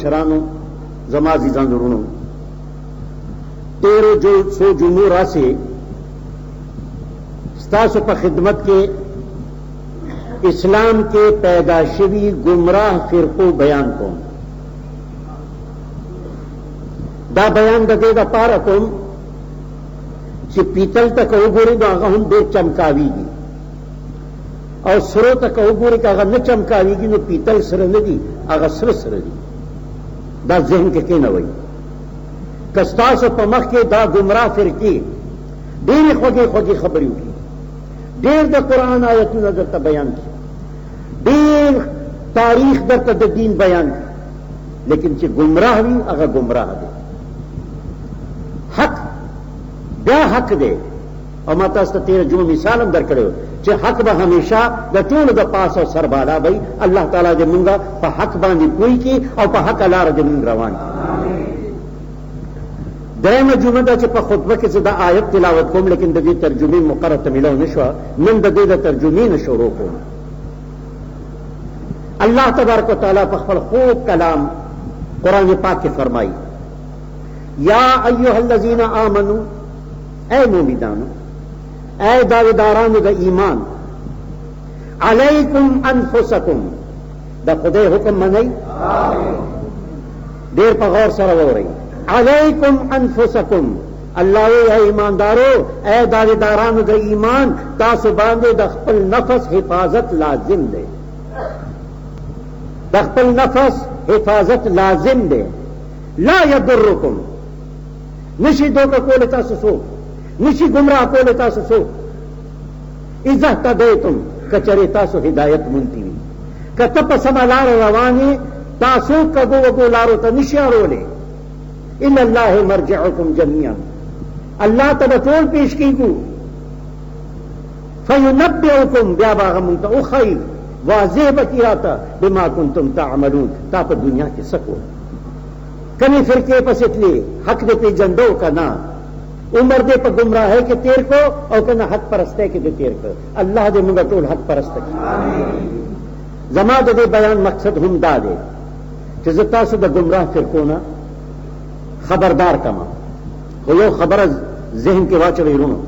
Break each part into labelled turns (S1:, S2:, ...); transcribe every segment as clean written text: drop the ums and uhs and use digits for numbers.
S1: مشرانو زما عزیزان ورونو 1300 جمعو راسے ستاسو په خدمت کې اسلام کې پیدا شوی گمراہ فرقو بیان کوم. دا بیان د دې لپاره کوم چې پیتل ته وګورئ نو هغه هم ډېر چمکاویږي او سرو ته وګورئ که هغه نه چمکاویږي نو پیتل سره نه دي، هغه سره سره دي. دا ذهن کې کېنوئ. که ستاسو په مخ کې دا گمراه فرقې ډېرې خوږې خوږې خبرې وکړي، ډېر د قرآن آیتونه درته بیان کړي، ډېر تاریخ درته د دین بیان کړي، لیکن چې گمراه وي هغه گمراه دی. حق بیا حق دی. او ما تاسو ته 13 جمعه مثال هم درکړی چې حق به همیشه د ټولو د پاس او سربالا وي. الله تعالی دې مونږ په حق باندې پوي کړي او په حق لاره دې مونږ روان کړي. درېمه جمعه ده چې په خطبه کې زه دا آیت تلاوت کوم، لیکن د دې ترجمې مقرر ته ملو نه شوه. نن د دې د ترجمې نه شروع کوم. الله تبارک وتعالی په خپل خوب کلام قرآن پاک کې فرمایي یا ایها الذین آمنو، اے مومنانو، اے داویدارانو د ایمان، علیکم انفسکم، د خدای حکم منئ، ډېر په غور سره واورئ. علیکم انفسکم، الله اے ایماندارو، اے داویدارانو د ایمان، تاسو باندې د خپل نفس حفاظت لازم دی. د خپل نفس حفاظت لازم دی. لا یضرکم، نشي دوکه کولی تاسو څوک، نشي گمراه کولی تاسو څوک، اذا اهتدیتم، کچری تاسو هدایت مونتی وي. که ته په سمه لاره روان یې، تاسو کږو وږو لارو ته نشي اړولی. الی الله مرجعکم جمیعا، الله ته به ټول پیش کیږو. فینبئکم، بیا به هغه مونږ ته وښیي، واضح به کړي راته بما کنتم تعملون، تا په دنیا کې څه کول. کمی فرقے پسې تلې، حق دې پیژندو که نه، عمر دې په گمراهۍ کې تیر کو او که نه حق پرستۍ کې دې تیر کړ. الله دې موږ ټول حق پرسته کړي. زما د دې بیان مقصد هم دا دی چې زه تاسو د گمراه فرقو نه خبردار کما. خو یو خبره ذهن کې واچوئ وروڼو،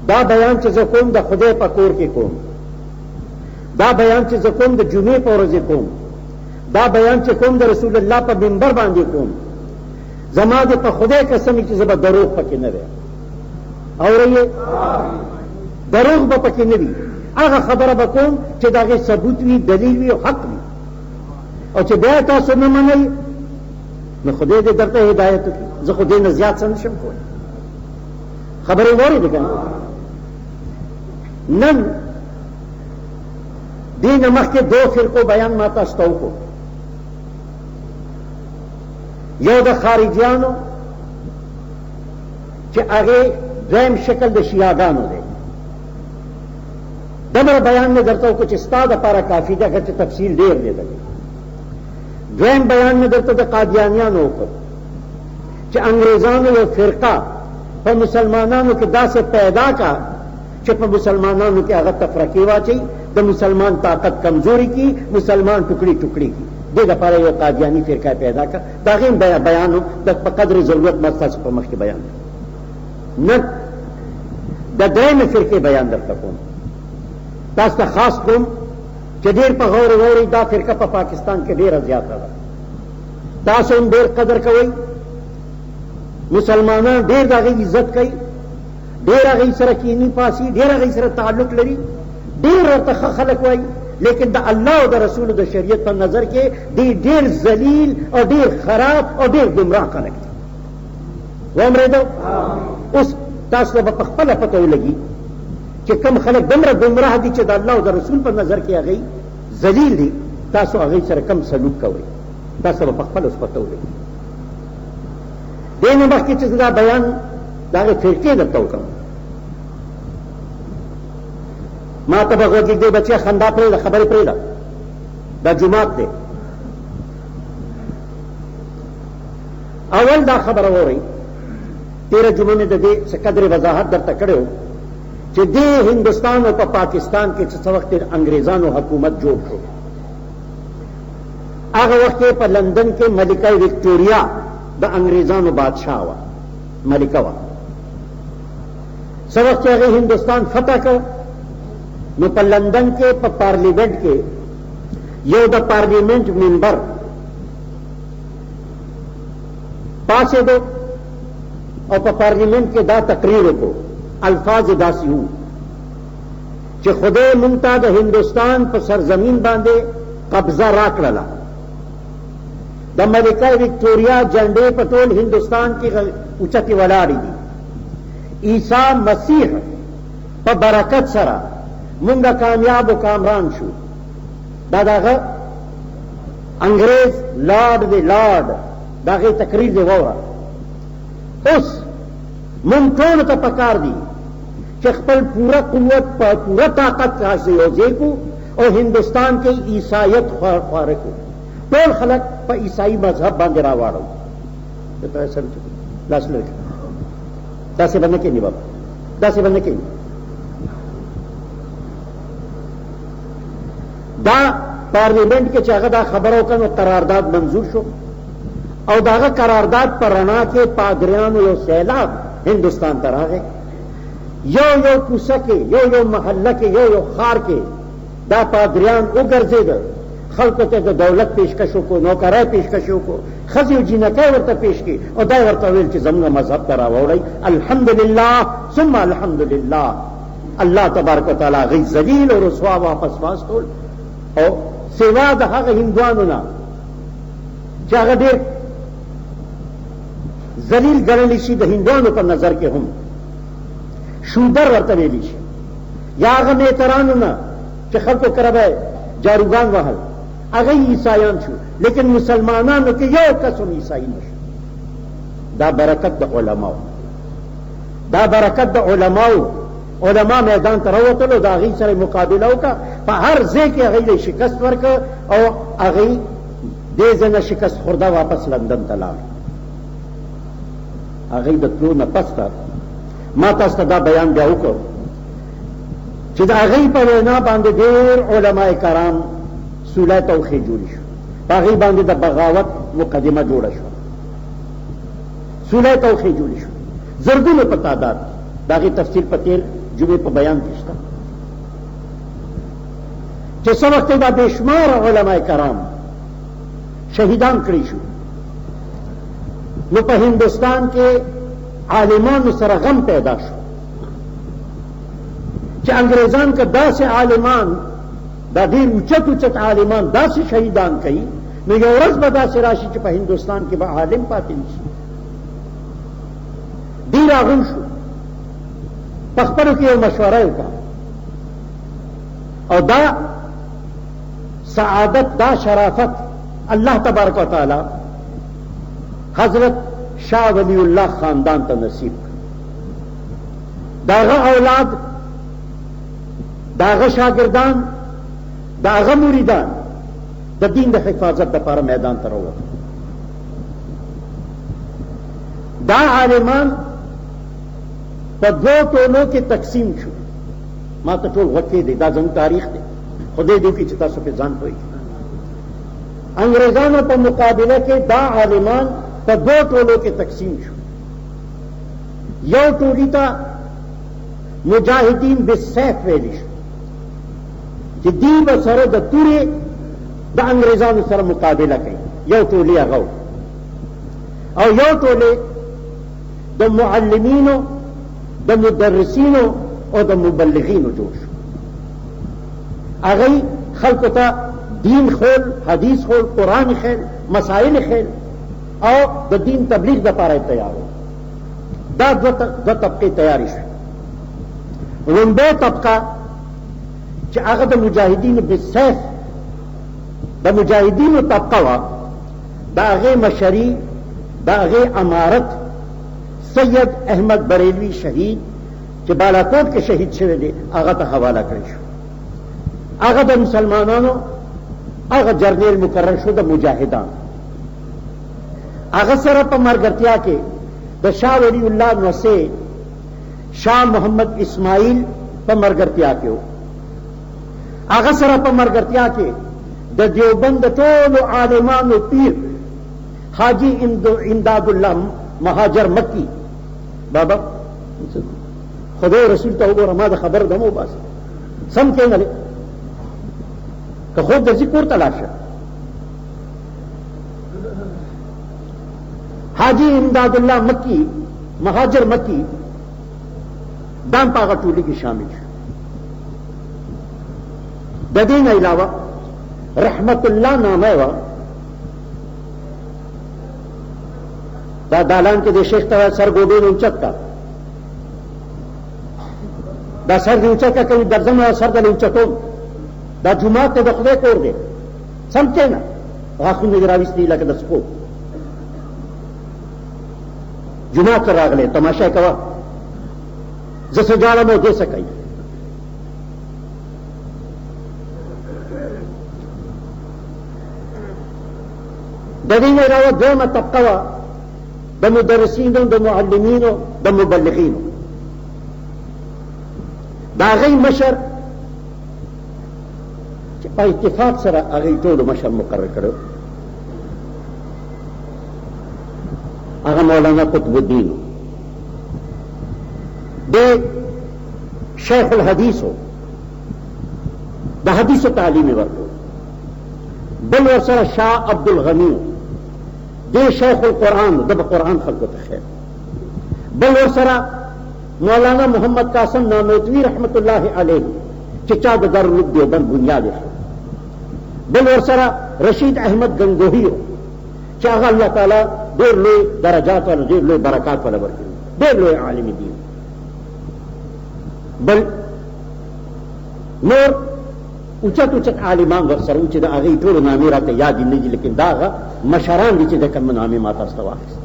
S1: دا بیان چې زه کوم د خدای په کور کې کوم، دا بیان چې زه کوم د جمعې په ورځې کوم، دا بیان چې کوم د رسول الله په منبر باندې کوم، زما دې په خدای قسم چې زه به دروغ پکې نه وي. اورئ، دروغ به پکې نه وي. هغه خبره به کوم چې د هغې ثبوت وي، دلیل وي او حق وي. او چې بیا تاسو نه منئ نو خدای دې درته هدایت وکړي. زه خو دې نه زیات څه نشم کولی. خبرې واورېدې که نه؟ نن دې نه مخکې 2 فرقو بیان ما تاسو ته وکړو. یو د خارجیانو چې هغې دویم شکل د شیعاګانو دی. دمره بیان مې درته وکړو چې ستا دپاره کافي دی، اګر چې تفصیل ډېر دی دلته. دویم بیان مې درته د قادیانیانو وکړ چې انګریزانو یو فرقه په مسلمانانو کې داسې پیدا کا چې په مسلمانانو کې هغه تفرقې واچوي، د مسلمان طاقت کمزوري کی، مسلمان ټوکړي ټوکړي کی. دې دپاره یو قادیاني فرقه پیدا کړه. د هغې بیانو د په قدر ضرورت ما ستاسو په مخکې بیان کړ. نه د درېیمې فرقې بیان درته کوم. تاسو ته خاص کوم چې ډېر په غور واورئ. دا فرقه په پاکستان کې ډېره زیاته ده. تاسو هم ډېر قدر کوئ، مسلمانان ډېر د هغې عزت کوي، ډېر هغې سره کینی پاسي، ډېر هغې سره تعلق لري، ډېر ورته ښه خلک وایي. لیکن د الله او د رسول د شریعت په نظر کې دی ډېر ذلیل او ډېر خراب او ډېر گمراه خلک دي. واورېدو؟ اوس تاسو ته به په خپله پته ولګي چې کوم خلک دومره گمراه دي چې د الله او د رسول په نظر کې هغې ذلیل دي، تاسو هغې سره کم سلوک کوئ. تاسو به په خپله اوس پته ولګي. دې نه مخکې چې زه دا بیان د هغې فرقې درته وکړم، ما ته به غوږېږدې بچیه خندا پرېږده، خبرې پرېږده، دا جومات دی. اول دا خبره واورئ، 13 جمعه مې د دې څه قدر وضاحت درته کړی و چې دې هندوستان او په پاکستان کې چې څه وخت انګریزانو حکومت جوړ شو، هغه وخت په لندن کې ملکه وکټوریا د انګریزانو بادشاہ وه، ملکه وه. څه وخت چې هغې هندوستان فتح کړ نو په لندن کې په پارلیمنٹ کې یو د پارلیمنٹ ممبر پاسېدو او په پارلیمنٹ کې دا تقریر وکړو. الفاظ داسې وو چې خدای مونږ ته د هندوستان په سرزمین باندې قبضه راکړله. د ملکه وکټوریا جنډې په ټول هندوستان کې اوچتې ولاړې دي. عیسی مسیح په برکت سره مونږه کامیاب و کامران شو. دا دغه انګریز لارډ دی، لارډ د هغې تقریر دی واوره. اوس مونږ ټولو ته پکار دي چې خپل پوره قوت په پوره طاقت سره یو ځای کړو او هندوستان کې عیسایت خواره کړو. ټول خلک په عیسائی مذهب باندې راواړو. لاس لري داسې به نه کېږي بابا، داسې به نه کېږي. دا پارلیمنٹ کې چې هغه دا خبره وکړه نو قرارداد منظور شو او دا هغه قرارداد پر رڼا کې پادریانو یو سیلاب هندوستان ته راغی. یو یو کوڅه کې، یو یو محله کې، یو یو ښار کې دا پادریان وګرځېده. خلکو ته د دولت پیشکش وکړو، نوکرۍ پیشکش وکړو، ښځې او جینکۍ ورته پیش کړي او دا ورته ویل چې زموږ مذهب ته راوړئ. الحمدلله ثم الحمدلله، الله تبارک وتعالی هغوی ذلیل او رسوا واپس واستول. او سوا د هغه هندوانو نه چې هغه ډېر ذلیل ګڼلی شي د هندوانو په نظر کې هم شودر ورته ویلی شي، یا هغه میترانو نه چې خلکو کره به جاروګان وهل هغه عیسایان شو. لیکن مسلمانانو کې یو کس هم عیسائی نشو. دا برکت د علماو، دا برکت د علماو. علما میدان ته راوتلو، د هغې سره مقابله وکړه، په هر ځای کې هغې له شکست ورکړه او هغې دې ځای نه شکست خورده واپس لندن ته لاړ. هغې د تلو نه پس ته ما تاسو ته دا بیان بیا وکړ چې د هغې په وینا باندې ډېر علما کرام سوله توخې جوړې شو. په هغې باندې د بغاوت مقدمه جوړه شوه، سوله توخې جوړې شو، زرګونو په تعداد. د هغې تفصیل په تېر جمعې په بیان کې شته چې څه وخت دا بې شماره علما کرام شهیدان کړي شو. نو په هندوستان کې عالمانو سره غم پیدا شو چې انګریزان که داسې عالمان، دا ډېر اوچت اوچت عالمان داسې شهیدان کوي نو یو ورځ به داسې راشي چې په هندوستان کې به عالم پاتې نشي. ډېر راغون شو، په خپلو کې یو مشوره وکړه او دا سعادت، دا شرافت الله تبارک وتعالی حضرت شاه ولی الله خاندان ته نصیب کړ. داغه اولاد، داغه شاگردان، داغه مریدان د دین د حفاظت لپاره میدان ته راووتل. دا عالمان په دوه ټولو کې تقسیم شو. ما ته ټول غوږ دی، دا زموږ تاریخ دی، خدای دې وکړي چې تاسو پې ځان پوهېږئ. انګریزانو په مقابله کې دا عالمان په دوه ټولو کې تقسیم شو. یو ټولي ته مجاهدین بالسیف ویلی شو چې دوی به سره د تورې د انګریزانو سره مقابله کوي. یو ټولي هغه او یو ټولي د معلمینو، د مدرسینو او د مبلغینو جوړ شو. هغوی خلکو ته دین خول، حدیث خول، قرآن خیل، مسائل خیل او د دین تبلیغ دپاره تیار و. دا دو طبقې تیاری شوې. لومړی طبقه چې هغه د مجاهدینو بالسیف، د مجاهدینو طبقه وه، د هغې مشري، د هغې امارت سید احمد بریلوی شهید چې بالاکوټ کې شهید شوی دی هغه ته حواله کړی شو. هغه د مسلمانانو هغه جرنیل مقرر شو د مجاهدانو. هغه سره په ملګرتیا کې د شاه ولی الله نوسې شاه محمد اسماعیل په ملګرتیا کې و. هغه سره په ملګرتیا کې د دیوبند ټولو عالمانو پیر حاجی امدادالله مهاجر مکی بابا خدای رسول ته وګوره ما د خبر دمو باسه سم کې نه که خوب د ذکر تلاشه حاجی امدادالله مکی مهاجر مکی دام پاغه ټولي کې شامل شو د دې نه علاوه رحمت الله نامه وا دا دالان کې د شیخ ته سرګوډې اونچتا دا سر دې اونچتا کوي درځم او سر دې اونچتو دا جمعه ته د خدای کور دی سمته نه غاښونه دې راوستي لکه د سپو جمعه ته راغله تماشا کوا زه سجاله مو دې سکای د دې نه علاوه دویمه طبقه وه د مدرسینو د معلمینو د مبلغینو د هغوی مشر چې په اتفاق سره هغوی ټولو مشر مقرر کړی هغه مولانا قطب الدین د شیخ الحدیثو د حدیثو تعلیم یې ورکړو بل ورسره شاه عبدالغنی دې شیخ القرآن د قرآن خلکو ته خیر بل ورسره مولانا محمد قاسم نانوتوی رحمت الله علیه چې چا د دارالعلوم دیوبند بنیاد یې بل ورسره رشید احمد گنگوهی چې هغه الله تعالی ډېر لوی درجات او ډېر لوی برکات ولا ورکړي ډېر لوی عالم دي بل نور اوچت اوچت عالمان ورسره چې د هغې ټولو نامې راته یاد نه دي لیکن دا هغه مشران دي چې د کوم نامې ما تاسو ته واخیست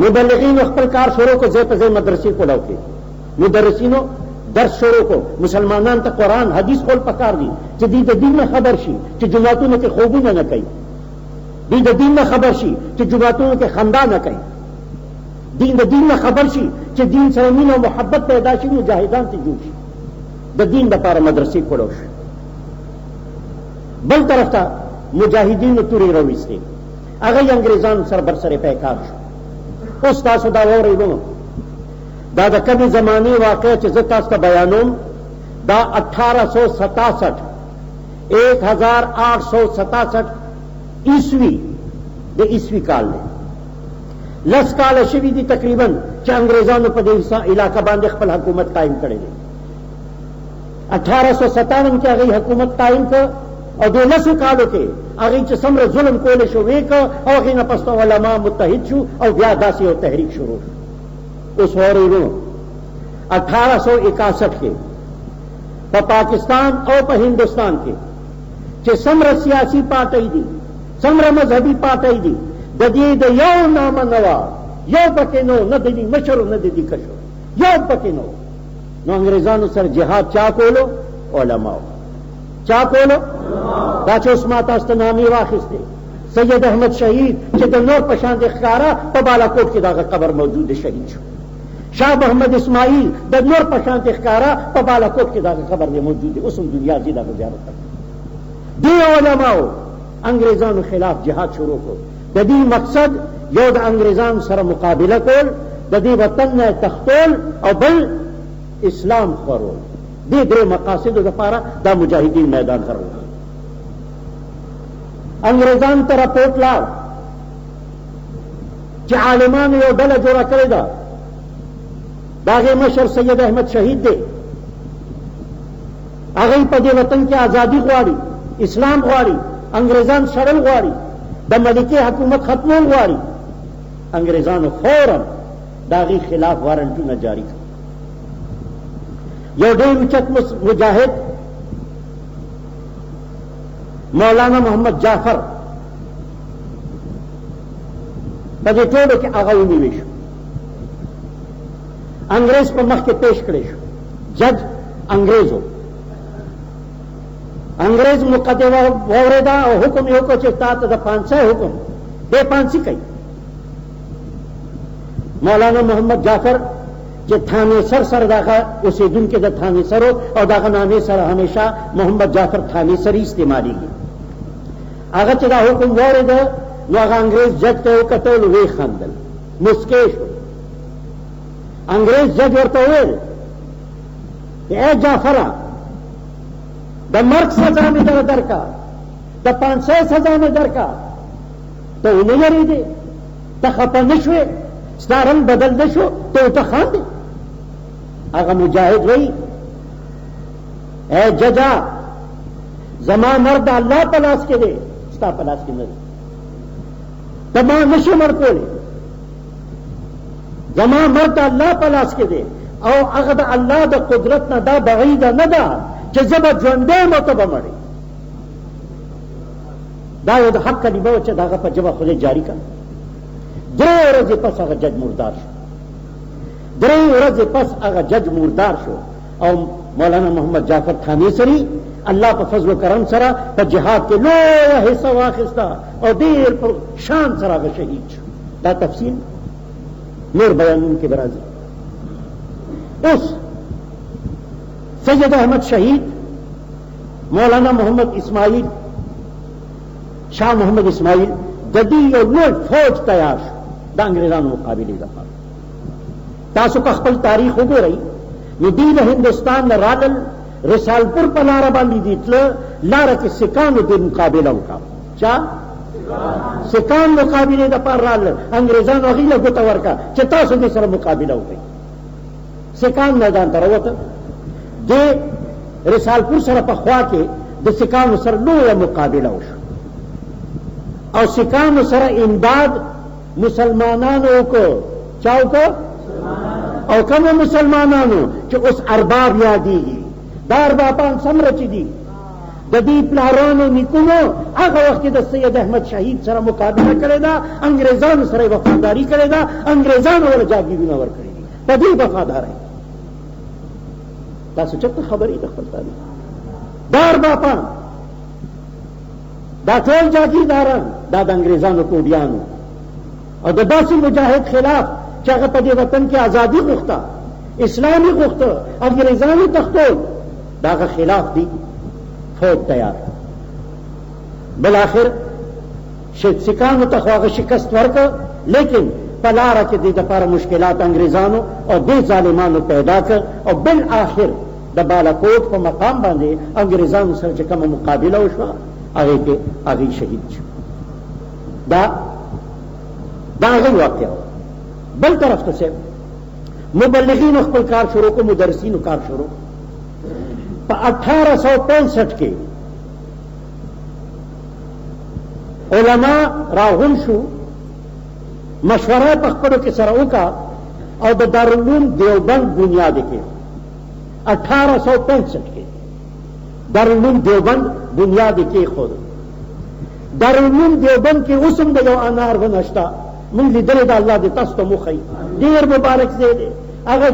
S1: مبلغینو خپل کار شروع کو ځای په ځای مدرسې کولاو کې مدرسینو درس شروع کو مسلمانان ته قرآن حدیث خول پکار دي چې دوی د دین نه خبر شي چې جماعتونو کې خوبونه نه کوي دوی د دین نه خبر شي چې جماعتونو کې خندا نه کوي دوی د دین نه خبر شي چې دین سره مینه او محبت پیدا شي مجاهدان ته جوړ شي د دین لپاره مدرسې کولو شي بل طرف ته مجاهدینو تورې راویستې هغه انګریزانو سره برسره پیکار شو اوس تاسو دا واورئ دا د کمې زمانې واقع چې زه تاسو ته بیانوم دا 1867 عیسوي د عیسوي کال دی لس کاله شوي دي تقریبا چې انګریزانو په دې علاقه باندې خپل حکومت قائم کړی دی 1857 کې هغې حکومت قائم کړ او د لسو کالو کې هغې چې څومره ظلم کولی شو ویې کړ او هغې نه پس علما متحد شو او بیا داسې یو تحریک شروع شو اوس واورئ 1861 کې په پاکستان او په هندوستان کې چې څومره سیاسي پارټۍ دي څومره مذهبي پارټۍ دي د دې د یو نامه نه وه یو پکې نو نه د دې مشر نه د دې کشر یو پکې نو نو انګریزانو سره جهاد چا کولو علماو چا کولو دا چې اوس ما تاسو ته نامې واخیستې سید احمد شهید چې د نور په شان د ښکاره په بالاکوټ کې د هغه قبر موجود دی شهید شو شاه محمد اسماعیل د نور په شان د ښکاره په بالاکوټ کې د هغه قبر دی موجود دی اوس هم دنیا ځي د هغه زیارت ته دې علماو انګریزانو خلاف جهاد شروع کړ د دې مقصد یو د انګریزانو سره مقابله کول د دې وطن نه تختول او بل اسلام خورول دې درې مقاصدو لپاره دا مجاهدین میدان ته راوړل انګریزان ته راپورټ لاړ چې عالمانو یو ډله جوړه کړې ده د هغې مشر سید احمد شهید دی هغوی په دې وطن کې ازادي غواړي اسلام غواړي انګریزان شړل غواړي د ملکي حکومت ختمول غواړي انګریزانو فوراً د هغې خلاف وارنټونه جاری کړل یو ډېر اوچت مجاهد مولانا محمد جعفر په دې ټولو کې هغه ونیوی شو انګریز په مخ کې پیش کړی شو جج انګریزو انګریز مقدمه واورېده او حکم یې وکړ چې تا ته د پانسۍ حکم دی پانسي کوي مولانا محمد جعفر چې تھانې سر داغه اوسیدونکو د تھانې سر او داغه نامې سره همیشه محمد جعفر تھانې سری استعمالېږي. هغه چې دا حکم واورېده نو هغه انګریز جج ته وکتل، وی خندل، مسکی شو. انګریز جج ورته وویل اے جعفره د مرګ سزا مې درکا، د پانسۍ سزا مې درکا، ته ونه یریدې، ته خفه نه شوې، ستا رنګ بدل نه شو، ته ورته خاندې. هغه مجاهد وایي اے ججا زما مرګ د الله په لاس کې دی، ستا په لاس کې نه دی، ته ما نشې مړ کولی، زما مرګ د الله په لاس کې دی او هغه د الله د قدرت نه دا بعیده نه ده چې زه به ژوندی یم او ته به مړې. دا یو د حق کلمه وه چې د هغه په ژبه خدای جاري کړه. 3 ورځې پس هغه جج مردار شو. 3 ورځې پس هغه جج مردار شو او مولانا محمد جعفر تھانیسری الله په فضل و کرم سره په جهاد کې لویه حصه واخیسته او ډېر په شان سره هغه شهید شو. دا تفصیل نور بیانونکي به راځي. اوس سید احمد شهید، مولانا محمد اسماعیل، شاہ محمد اسماعیل د دې یو لوی فوج تیار شو د انګریزانو مقابلې لپاره. تاسو که خپل تاریخ وګورئ نو دوی د هندوستان نه رالل، رسالپور په لاره باندې دي تله، لاره کې سکانو د مقابله وکړه. چا؟ سکان مقابلې دپاره رالل، انګریزانو هغوی له ګوته ورکړه چې تاسو دې سره مقابله وکړئ. سکان میدان ته راوته، دې رسالپور سره په خوا کې د سکانو سره لویه مقابله وشوه او سکانو سره امداد مسلمانانو وکړو. چا وکړو؟ او کوم مسلمانانو چې اوس ارباب یادېږي، دا اربابان څومره چې دي د دې پلارانو نیکونو هغه وخت کې د سید احمد شهید سره مقابله کړې ده، انګریزانو سره یې وفاداري کړې ده، انګریزانو ورله جاګیرونه ورکړي دي په دې وفادارۍ. تاسو چېرته خبرې د خپل تاریخ؟ دا اربابان، دا ټول جاګیرداران دا د انګریزانو ټوډیانو او د داسې مجاهد خلاف چې هغه په دې وطن کې ازادي غوښته، اسلامي غوښته، انګریزانو تختول، د هغه خلاف دي فوج تیار. بالاخر سکانو ته خو هغه شکست ورکړ، لیکن په لاره کې دې دپاره مشکلات انګریزانو او دې ظالمانو پیدا کړ او بالاخر د بالاکوټ په مقام باندې انګریزانو سره چې کومه مقابله وشوه هغې کې هغوی شهید شو. دا هغوی واقعه. بل طرف ته صاحب مبلغینو خپل کار شروع کو، مدرسینو کار شروع په 1865 کې علما راغون شو، مشوره په خپلو کې سره وکړه او د دارالعلوم دیوبند بنیاد یې کړ. 1865 کې دارالعلوم دیوبند بنیاد یې کېښود. دارالعلوم دیوبند کې اوس هم د یو انار ونه شته، مونږ لیدلی د الله دې تاسو ته وښیي، ډېر مبارک ځای دی. هغه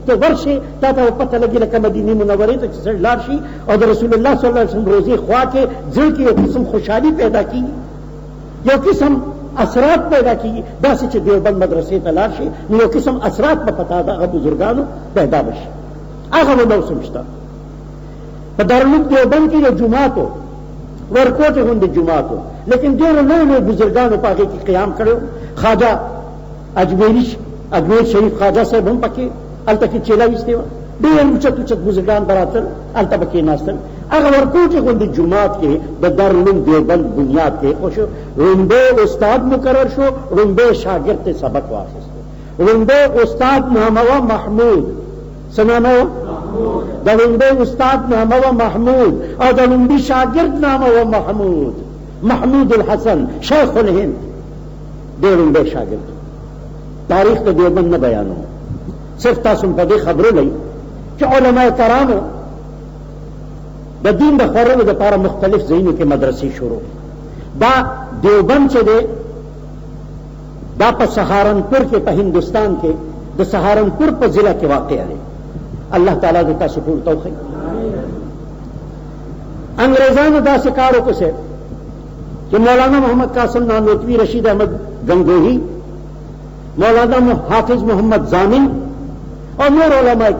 S1: ته ورشي تا ته پته لګي لکه مدینې منورې ته چې سړی لاړ شي او د رسول الله صلی الله علیه وسلم روزې خوا کې زړه کې یو قسم خوشحالي پیدا کېږي، یو قسم اثرات پیدا کېږي. داسې چې دیوبند مدرسې ته لاړ شي نو یو قسم اثرات به پتا د هغه بزرګانو پیدا بشي. هغه موسم شته. په دارالعلوم دیوبند کې یو جومات و، ورکوټې غوندې جومات و، لیکن ډېرو لویو لویو بزرګانو په هغې کې قیام کړی. خواجه اجمیر شریف خواجه صاحب هم پکې هلته کې چیله ویستې وه، ډېر اوچت اوچت بزرګان به راتل، هلته به کېناستل. هغه ورکوټې غوندې جومات کې د دارالعلوم دیوبند بنیاد کېښود شو. رومبی استاد مقرر شو، رومبی شاګرد ته سبق واخیستو. رومبی استاد نامه وه محمود، څه نامه وه؟ د رومبی استاد نامه وه محمود او د رومبي شاګرد نامه وه محمود الحسن شیخ الهند، د رومبی شاګرد. تاریخ د دیوبند نه بیانوم، صرف تاسو په دې خبرو لئ چې علماء کرامو د دین د خورلو دپاره مختلف ځایونو کې مدرسې شروع. دا دیوبند چې دی دا په سهارنپور کې په هندوستان کې د سهارنپور په ضلع کې واقع دی. الله تعالی دې تاسو ټول توفیق. انګریزانو داسې کار وکړ چې مولانا محمد قاسم نانوتوی، رشید احمد گنگوہی، مولانا حافظ محمد ضامن اور نور علماء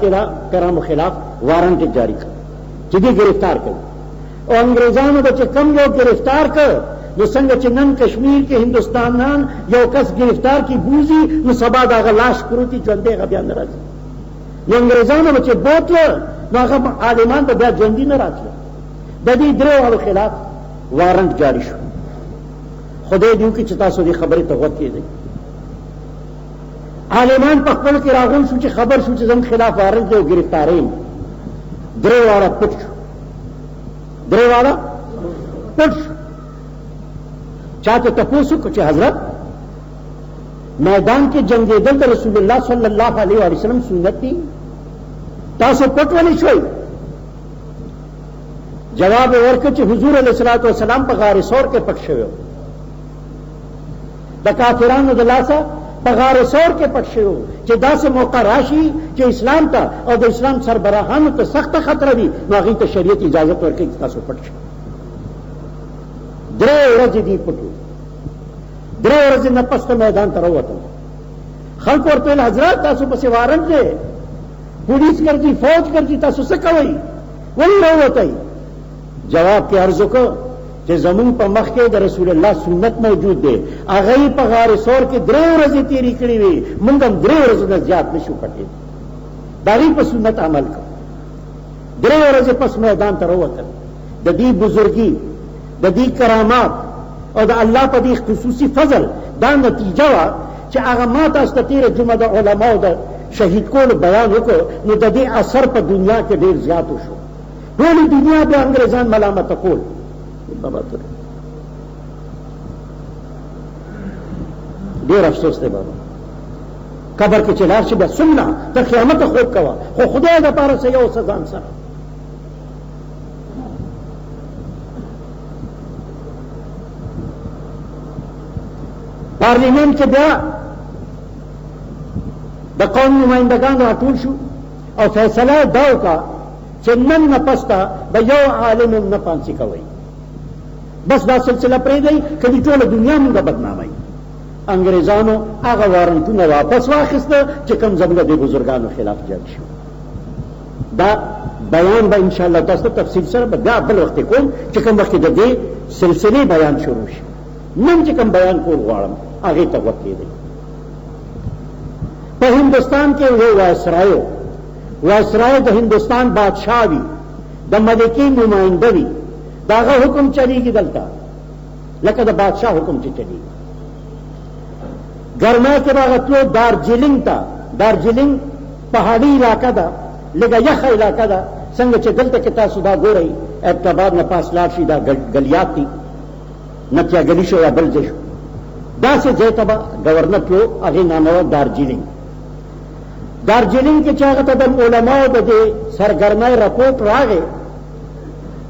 S1: کرام خلاف وارنٹ جاری کر جدی گرفتار کر اور انگریزانو د چې کم یو گرفتار کر نو څنګه چې نن کشمیر کې هندوستانان یو کس گرفتار کی بوزي نو سبا دغه لاش پروتي ژوندې هغه بیا نه راځي. نو انګریزانو چې بوتله نو هغه عالمان به بیا ژوندي نه راتله. د دې درې واړو خلاف وارنټ جاری شو. خدای دې وکړي چې تاسو دې خبرې ته غوږ کېږئ. عالمان په خپل کې راغون شو چې خبر شو چې زموږ خلاف وارنټ دی او ګرفتارۍ درې واړه پټ شو. درې واړه پټ شو. چاته تپوس وکړو چې حضرت میدان کې جنگېدل د رسول الله صلی الله علیه وسلم سنت دي، تاسو پټ ولې شوئ؟ جواب ورکړ چې حضور علیه الصلاۃ والسلام په غار ثور کې پټ شوی، د کافرانو د لاسه په غار ثور کې پټ شوی چې داسې موقع راشي چې اسلام ته او د اسلام سربراهانو ته سخته خطره وي نو هغوی ته شریعت اجازت ورکوي چې تاسو پټ شئ. درې ورځې دی پټو، درې ورځې نه پس ته میدان ته راووتل. خلق ورته ویل حضرت تاسو پسې وارنټ دی، پولیس ګرځي، فوج ګرځي، تاسو څه کوئ؟ ولې راووتئ؟ جواب کې عرض وکړ چې زمونږ په مخ کې د رسول الله سنت موجود دی، هغه یې په غار ثور کې درې ورځې تېرې کړې وي، موږ هم درې ورځې نه زیات نشو پټېدی، د هغې په سنت عمل کوو. درې ورځې پس میدان ته راووتل. د دې بزرګي، د دې کرامات او د الله په دې خصوصي فضل دا نتیجه وه چې هغه ما تاسو ته تېره جمعه د علماو د شهید کولو بیان وکړ نو د دې اثر په دنیا کې ډېر زیات وشو. ټولې دنیا به انګریزان ملامته کول. ډېر افسوس دی بابا، قبر کې چې لاړ شي بیا څومره تر قیامته خوب کوه، خو خدای دپاره څه یو څه ځان سره. پارلیمنت کې بیا د قوم نمایندگان راټول شو او فیصله دا وکړه چې نن نه پسته به یو عالم هم نه پانسي کوئ، بس دا سلسله پرېږدئ که دې ټوله دنیا مونږ بدنامئ. انګریزانو هغه وارنټونه واپس واخیسته چې کوم زموږ د بزرګانو خلاف جاری شو. دا بیان به انشاءالله تاسو ته تفصیل سره به بیا بل وخت کوم چې کوم وخت د دې سلسلې بیان شروع شي. نن چې کوم بیان کول غواړم هغې ته غوږ کېږئ. په هندوستان کې یو وایسرای د هندوستان بادشاه وي، د ملکې نماینده وي، د هغه حکم چلیږي دلته لکه د بادشاه حکم چې چلیږي. ګرمۍ کې به هغه تلو دارجلینګ ته. دارجلینګ پهاړي علاقه ده، لږه یخه علاقه ده، څنګه چې دلته کې تاسو دا ګورئ ابتاباد نه پاس لاړ شي دا ګلیات دي، نتیا گلی شو یا بل ځای شو، داسې ځای ته به ګورنر تلو، هغې نامه وه دارجلینګ. دارجلینګ کې چې هغه ته د علماو د دې سرګرمۍ رپورټ راغی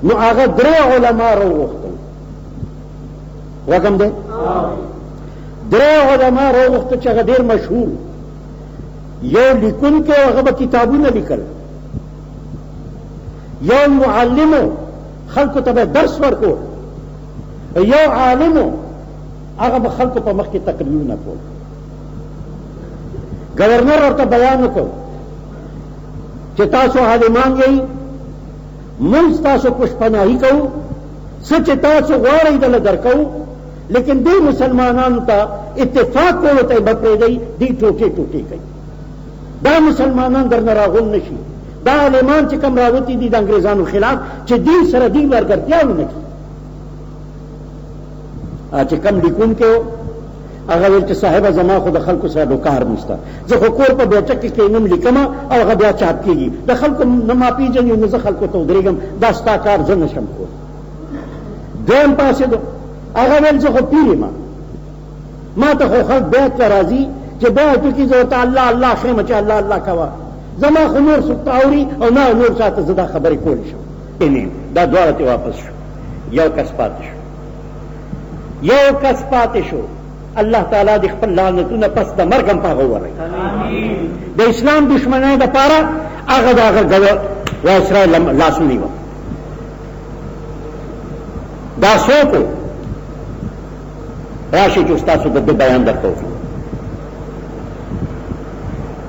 S1: نو هغه درې علما راوغوښتل. وګم دی درې علما راوغوښتل چې هغه ډېر مشهور، یو لیکونکی هغه به کتابونه لیکل، یو معلمو خلکو ته به درس ورکول، یو عالمو هغه به خلکو په مخ کې تقریرونه کول. گورنر ورته بیان وکړ چې تاسو عالمان یئ، مونږ تاسو پشپناهي کوو، څه چې تاسو غواړئ دله درکوو، لیکن دې مسلمانانو ته اتفاق کولو ته یې به پرېږدئ، دې ټوټې ټوټې کوي، دا مسلمانان درنه راغون نه شي. دا عالمان چې کوم راوتي دي د انګریزانو خلاف چې دې سره دې ملګرتیا ونه کړي. چې کم لیکونکی و هغه ویل چې صاحبه زما خو د خلکو سره دوکار نشته، زه خو کور په بیټک کې کښېنم لیکمه او هغه بیا چاپ کېږي، د خلکو نه ما پېژني نو زه خلکو ته ودرېږم، دا ستا کار زه نشم کول. دویم پاڅېدو، هغه ویل زه خو پیر یم، ما ته خو خلک بیعت ته راځي چې بیعت وکړي، زه ورته الله الله ښیم چې الله الله کوه، زما خو نور څوک ته اوري او نه نور چا ته زه دا خبرې کولی شم. دا دواړه ترې واپس شو. یو کس پاتې شو، الله تعالی د خپل لعنتونه پس د مرګ هم په هغه ووروي. د اسلام دشمنۍ دپاره هغه د هغه وایسرای لاسونه یې وه. دا څوک و؟ راشئ چې ستاسو د ده بیان درته وکړو.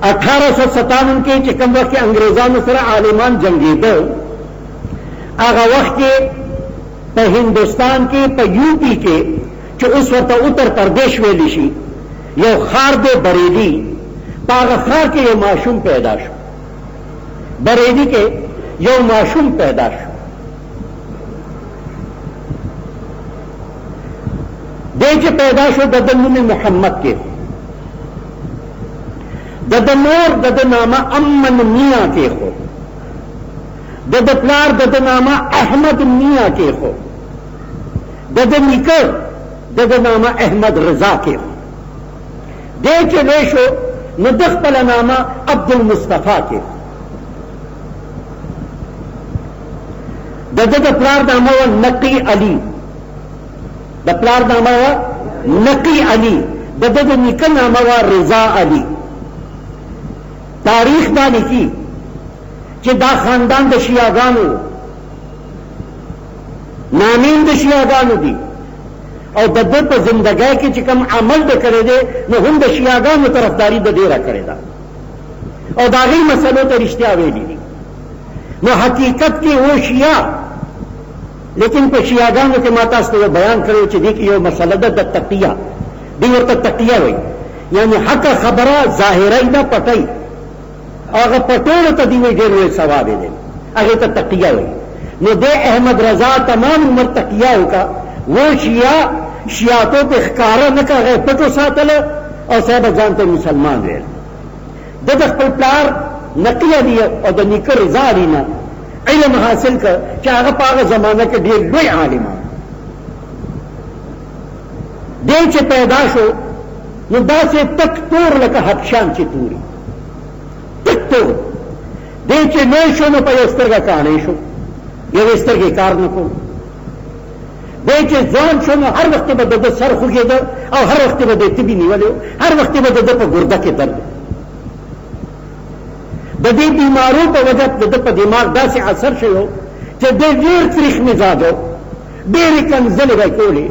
S1: 1857 के چې کوم وخت انګریزانو سره عالمان جنگیدل هغه وخت کې په هندوستان کې په یو پی کې چې اوس ورته اتر پردیش ویل شي یو خار دی بریلی په هغه خار کې یو ماشوم پیدا شو بریلی کې یو ماشوم پیدا شو دی چې پیدا شو د نوم محمد کې د مور د نامه امن میاں کې خو د پلار د نامه احمد میاں کې خو د نیکه د نامه احمد رضا کې خو دی چې لوی شو نو د خپل نامه عبد المصطفی کې د پلار نامه و نقی علی د پلار نامه و نقی علی د نیکه نامه و رضا علی تاریخ دا لیکي چې دا خاندان د شیعاګانو نامین د شیعاګانو دي او د دې په زندګۍ کې چې کوم عمل د کړی دی نو هم د شیعاګانو طرفداري د ډیره کړې ده او د هغې مسلو ته رښتیا ویلي دي نو حقیقت کې و شیعه لیکن په شیعاګانو کې ما تاسو ته بیان کړی چې دې کې یو مسله ده د تقیه دوی ورته تقیه وایي یعنی حق خبره ظاهري نه پټئ هغه پټولو ته دی ډېر لوی ثواب دی هغې ته تقیه وایي نو دی احمد رضا تمام عمر تقیه وکړه و شیعاتو ته ښکاره نه کړه هغه پټو ساتله او صاحب ځان ته مسلمان ویل د خپل پلار نقي علی او د نیکه رضا علی نه علم حاصل کړ چې هغه په هغه زمانه کې ډېر لوی عالمان دی چې پیدا شو نو داسې تک تور لکه حبشان چې توري تک تور دی چې لوی شو نو په یو سترګه کاڼی شو یوې سترګې کار نه کوو دی چې ځوان شو نو هر وخت به د ده سر خوږېده او هر وخت به د تبي نیولی هر وخت به د ده په ګرده کې درد د دې بیمارو په وجه د ده په دماغ داسې اثر شوی چې دی ډېر تریخ مزاج و ډېرې کنځلې به یې کولې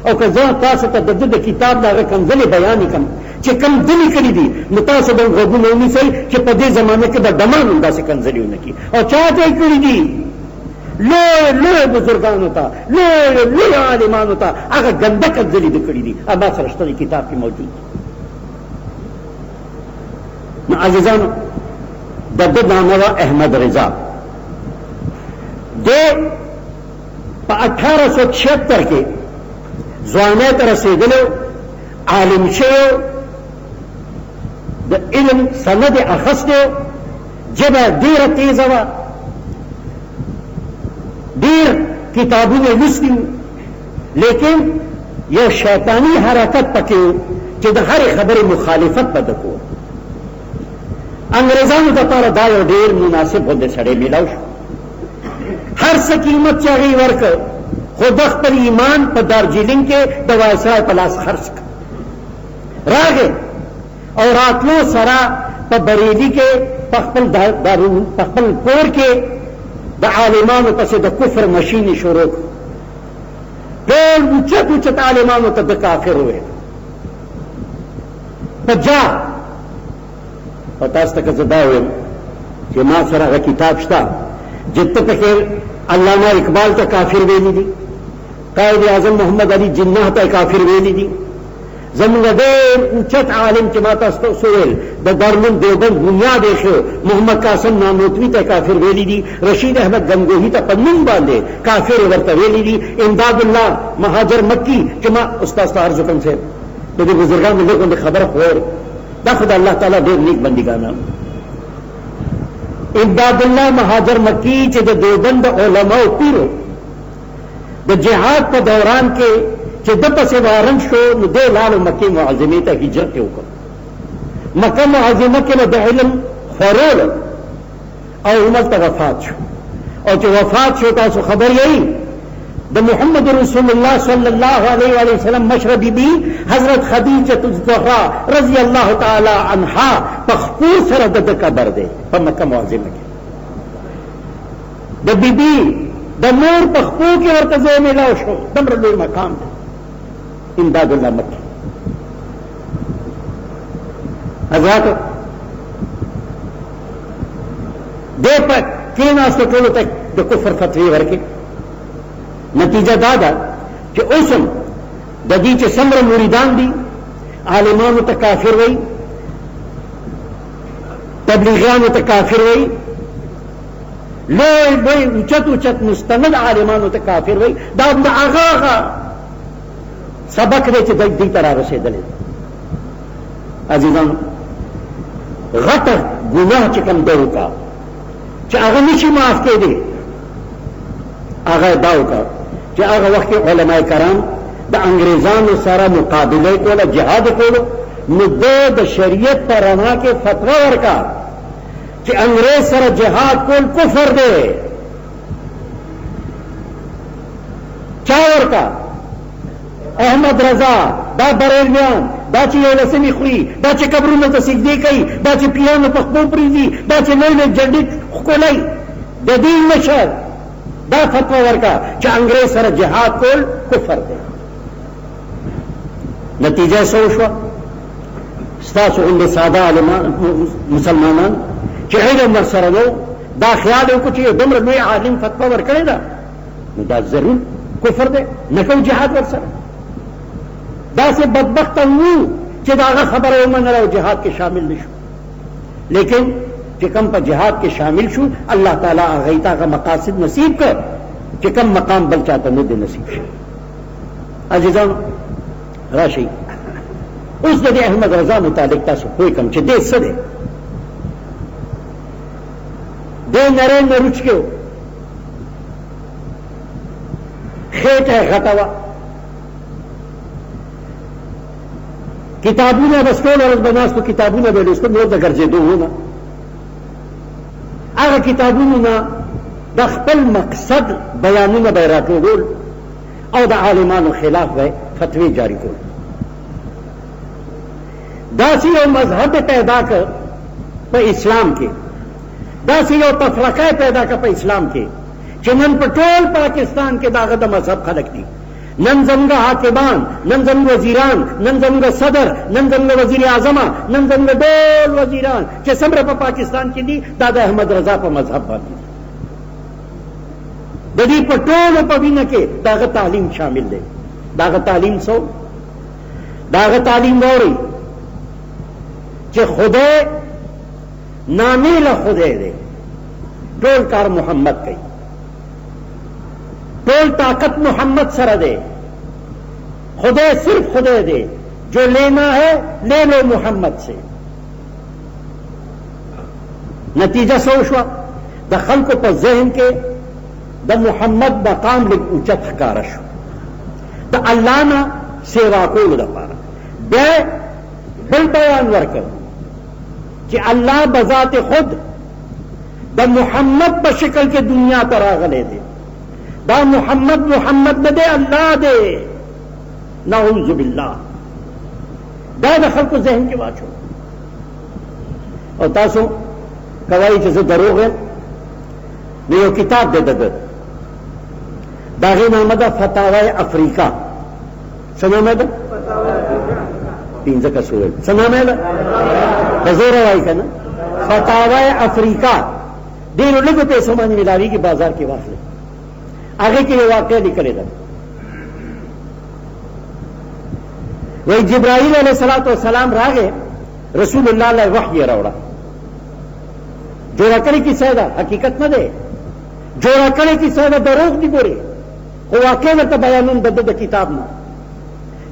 S1: او که زه تاسو ته د ده د کتاب د هغه کنځلې بیانې کړم چې کوم ده لیکلي دي نو تاسو به غوږونه ونیسئ چې په دې زمانه کې به ډمان هم داسې کنځلې ونه کړي او چا ته یې کړي دي لوی بزرگانو ته لوی عالمانو ته هغه ګنده کنځلې ده کړي دي ما سره شته کتاب کې موجود نو عزیزانو د ده نامه وه احمد رضا دی په 1876 کې ځوانۍ ته رسېدلی عالم شوی د علم سند یې اخیستی ژبه ډېره تیزه وه ډېر کتابونه یې لوستي وو لیکن یو شیطاني حرکت پکې و چې د هرې خبرې مخالفت به ده کوو انګریزانو دپاره دا یو ډېر مناسب غوندې سړی میلاو شو هر څه قیمت چې هغې ورکړ خو د خپل ایمان په دارجلینګ کې د وایسرای په لاس خرڅ کړ راغی او راتلو سره په بریلي کې په خپل کور کې د عالمانو پسې د کفر مشینې شروع کړ ټول اوچت اوچت عالمانو ته د کافر وویل په جا او تاسو ته که زه دا ویم چې ما سره هغه کتاب شته جته پکې علامه اقبال ته کافر ویلي دي قائد اعظم محمد علي جناح ته کافر ویلي دي زموږ ډېر اوچت عالم چې ما تاسو ته وویل د دارالعلوم دیوبند بنیاد ایښی محمد قاسم نانوتوي ته کافر ویلي دي رشید احمد گنگوهي ته په نوم باندې کافر ورته ویلي دي امداد الله مهاجر مکی چې ما استاد ته عرض وکړم صاحب د دې بزرګانو لږ غوندې خبره خو دا خو د الله تعالی ډېر نیک بندګان امداد الله مهاجر مکی چې د دیوبند علماو پیرو د جهاد په دوران کې چې د پسې وارن شو نو دی لاړو مکې معظمې ته هجرت یې وکړ مکه معظمه کې نو د علم خورولو او هملته وفات شو او چې وفات شو تاسو خبر یې د محمد رسول الله صلی الله علیه وسلم مشره بیبي حضرت خدیجه الزهرا رضی الله تعالی عنها په خپو سره د قبر دی په مکه معظمه کې د بیبي د مور په خپو کې ورته ځای میلاو شو دومره لوی مقام دی امداد الله مکی حضرات دې په کېناستو ټولو ته د کفر فتوی ورکړي. نتیجه دا ده چې اوس هم د دې چې څومره مریدان دي عالمانو ته کافر وایي، تبلیغیانو ته کافر وایي، لوی لوی اوچت اوچت مستند عالمانو ته کافر وایي. دا د هغه سبق دی چې دوی ته رارسېدلی. عزیزانو غټه ګناه چې کوم دی وکړه چې هغه نشي معاف کېدی، هغه دا وکړه چې هغه وخت کې علماء کرام د انګریزانو سره مقابله کوله، جهاد کولو، نو د شریعت په رڼا کې فتوا ورکړه چې انګریز سره جهاد کول کفر دی. چا ورکړه؟ احمد رضا، دا بریلویان، دا چې یو لسمې خوري، دا چې قبرونو ته سجدې کوي، دا چې پیانو په خپو پرېږدي، دا چې لوی لوی جنډې ښکلوي، د دې مشر دا فتوا ورکړه چې انګریز سره جهاد کول کفر دی. نتیجه څه وشوه؟ ستاسو غوندې ساده مسلمانان چې علم ورسره نو دا خیال وکړو چې یو دومره لوی عالم فتوا ورکړې ده نو دا ضرور کفر دی، نه کوو جهاد ورسره. داسې بدبخته وو چې د هغه خبره ومنله او جهاد کې شامل نه شو. لیکن چې کوم په جهاد کې شامل شو، الله تعالی هغې ته هغه مقاصد نصیب کړ چې کوم مقام بل چاته نه دی نصیب شي. عزیزانو راشئ، اوس د دې احمد رضا متعلق تاسو پوه کړم چې دې څه دی. دې نری نروچ کې خېټه غټه وه، کتابونه بس ټول ورځ به ناستو، کتابونه به لوستل، نور د ګرځېدو ونه. هغه کتابونو نه د خپل مقصد بیانونه به یې راټولول او د عالمانو خلاف به فتوی جاری کول. داسې یو مذهب پیدا کړ په اسلام کې، داسې یو تفرقه پیدا کړ په اسلام کې چې نن په ټول پاکستان کې د هغه د مذهب خلک دي. نن زموږ حاکمان، نن زموږ وزیران، نن زموږ صدر، نن زموږ وزیر اعظم، نن زموږ ټول وزیران چې څومره په پاکستان کې دي دا د احمد رضا په مذهب باندې دي. د دې په ټولو په وینه کې د هغه تعلیم شامل دی. د هغه تعلیم څه؟ د هغه تعلیم واورئ چې خدای نامې له خدای دی، ټول کار محمد کوي، ټول طاقت محمد سره دے، خدای صرف خدای دے، جو لینا ہے لے لو محمد سے. نتیجہ سو شوا د خلکو په ذهن کې د محمد مقام لږ اوچت ښکاره شو، د الله نه سیوا کولو دپاره. بیا بل بیان ورکړ چې الله بذات خود د محمد په شکل کې دنیا ته راغلی دی. دا محمد نه دے، اللہ دے، نعوذ باللہ. دا د خلکو ذہن کې واچو. او تاسو کوئ چې زه دروغ یم، نو یو کتاب دی د ده، د هغې نامه ده فتاوی افریقا. څه نامه ده؟ پنځه کس وویل. څه نامه ده؟ په زوره وایي که نه؟ فتاوی افریقا. ډېرو لږو پیسو باندې ملاویږي، بازار کې واخلئ. هغه کې یو واقعه لیکلې ده. وایي جبرائیل علیه السلام راغی، رسول الله له وحی یې راوړه. جوړه کړې کیسه ده، حقیقت نه دی. جوړه کړې کیسه ده، دروغ دي. ګورې خو واقع درته بیانون د ده د کتاب نه.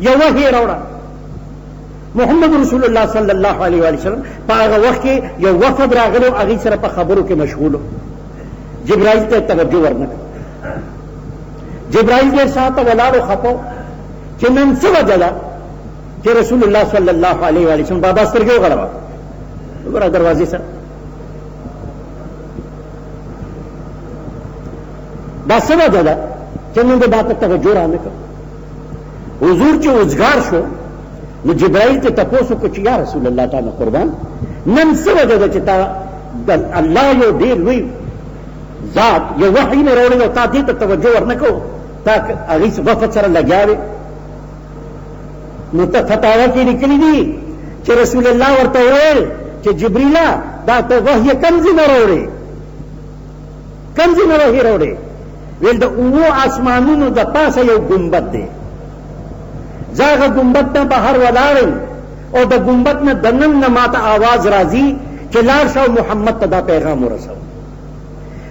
S1: یو وحی یې راوړه، محمد رسول الله صلی الله علیه وسلم په هغه وخت کې یو وفد راغلو، هغې سره په خبرو کې مشغول. جبرائیل ته توجه ورنه کړه. جبرائیل ډېر ساعته ولاړو، خپو چې نن څه وجه ده چې رسول الله صلی الله علیه وسلم بابا سترګې وغړوه ګوره دروازې سره. دا څه وجه ده چې نن د دا ته توجه رانه کړه. حضور چې وزګار شو نو جبرائیل ته تپوس وکړو چې یا رسول الله تعالی قربان، نن څه وجه ده چې تا د الله یو ډېر لوی ذات یو وحی نه راوړی او تا دې ته توجه ورنه کوو، تا هغې وفد سره لګیا وې. نو ته فتاوا کې لیکلي دي چې رسول الله ورته وویل چې جبریله دا ته وحی کوم ځای نه راوړې؟ کمزې نه وحي راوړې ویل د اوو آسمانونو د پاسه یو ګمبد دی زه هغه ګمبد نه بهر ولاړم او د ګمبد نه دننه نه ماته آواز راځي چې لاړ شه محمد ته دا پیغام ورسوه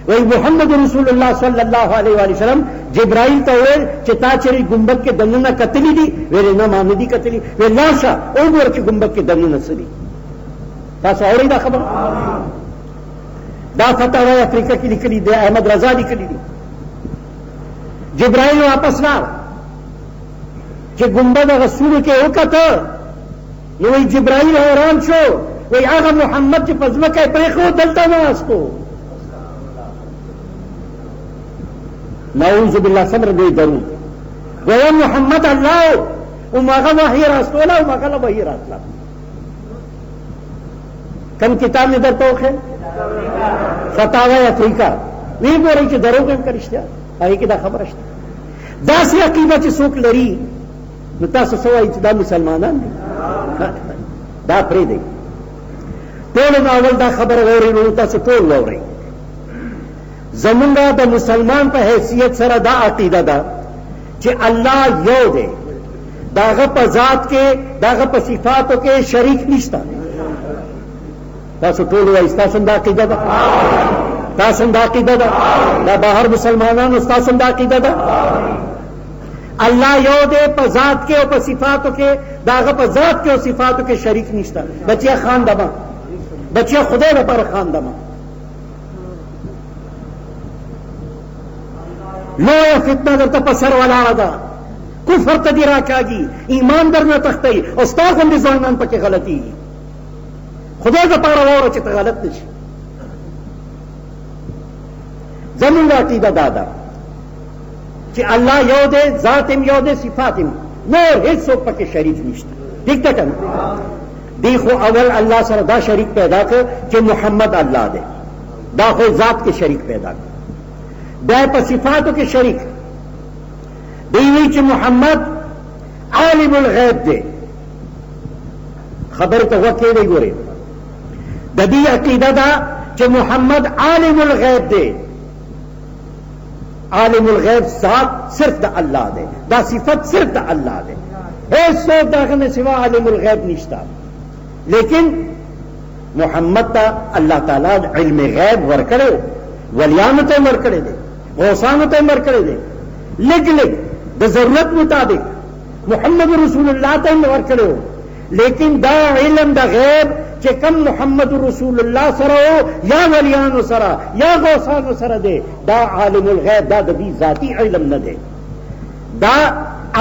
S1: وی محمد رسول الله صلی الله علیه وآله وسلم جبرائیل ته ویل چې تا چېرې ګمبد کې دننه کتلي دي ویل نه ما نه دي کتلي ویل لاړ شه وګوره چې ګمبد کې دننه څه دي تاسو اورئ دا خبره دا فتاوی افریقا کې لیکلي دی احمد رضا لیکلي دي جبرائیل واپس لاړ چې ګمبد هغه سوري کې وکته نو وی جبرائیل حیران شو وی هغه محمد چې په ځمکه یې پرېښود دلته ناست و نعوذ بالله سمر دوی درود وی محمد الله وماغه وحی راستوله وماغه له وحی راتله کم کتاب مې درته وښیم فتاوی افریقا وی ګورئ چې دروغ هم که رښتیا هغې کې دا خبره شته داسې عقیده چې څوک لري نو تاسو څه وایي چې دا مسلمانان دي دا پرېږدئ ټولو نه اول دا خبره واورئ نو تاسو ټول واورئ زمونږ د مسلمان په حیثیت سره دا عقیده ده چې الله یو دی د هغه په ذات کې د هغه په صفاتو کې شریک نشته تاسو ټول وایي ستاسو هم دا عقیده ده تاسو هم دا عقیده ده دا بهر مسلمانانو ستاسو هم دا عقیده ده الله یو دی په ذات کې او په صفاتو کې د هغه په ذات کې او صفاتو کې شریک نشته بچیا خان دمه بچیا خدای لپاره خان دمه لویه فتنه درته په سر ولاړه ده کفر ته دې راکاږي ایمان در نه تښتئ او ستا غوندې ځوانان پکې غلطېږي خدای دپاره واوره چې ته غلط نه شي زمونږ عقیده دا ده چې الله یو دی ذات هم یو دی صفات هم نور هېڅوک پکې شریک نشته ټیک ده که نه دی خو اول الله سره دا شریک پیدا کړ چې محمد الله دی دا خو ذات کې شریک پیدا کړ بیا په صفاتو کې شریک دی وی چې محمد عالم الغیب دی خبر ته غوږ کېږدئ ګورئ د دې عقیده ده چې محمد عالم الغیب دی عالم الغیب ذات صرف د الله دی دا صفت صرف د الله دی هېڅوک د هغه نه سوا عالم الغیب نشته لیکن محمد ته الله تعالی علم غیب ورکړی ولیانو ته ورکړی دی غوثانو ته ورکړی دی لږ لږ د ضرورت مطابق محمد رسول الله ته ورکړی لیکن دا علم د غیب چې کم محمد رسول الله سره یا ولیانو سره یا غوثانو سره دی دا عالم الغیب دا د دې ذاتی علم نه دی دا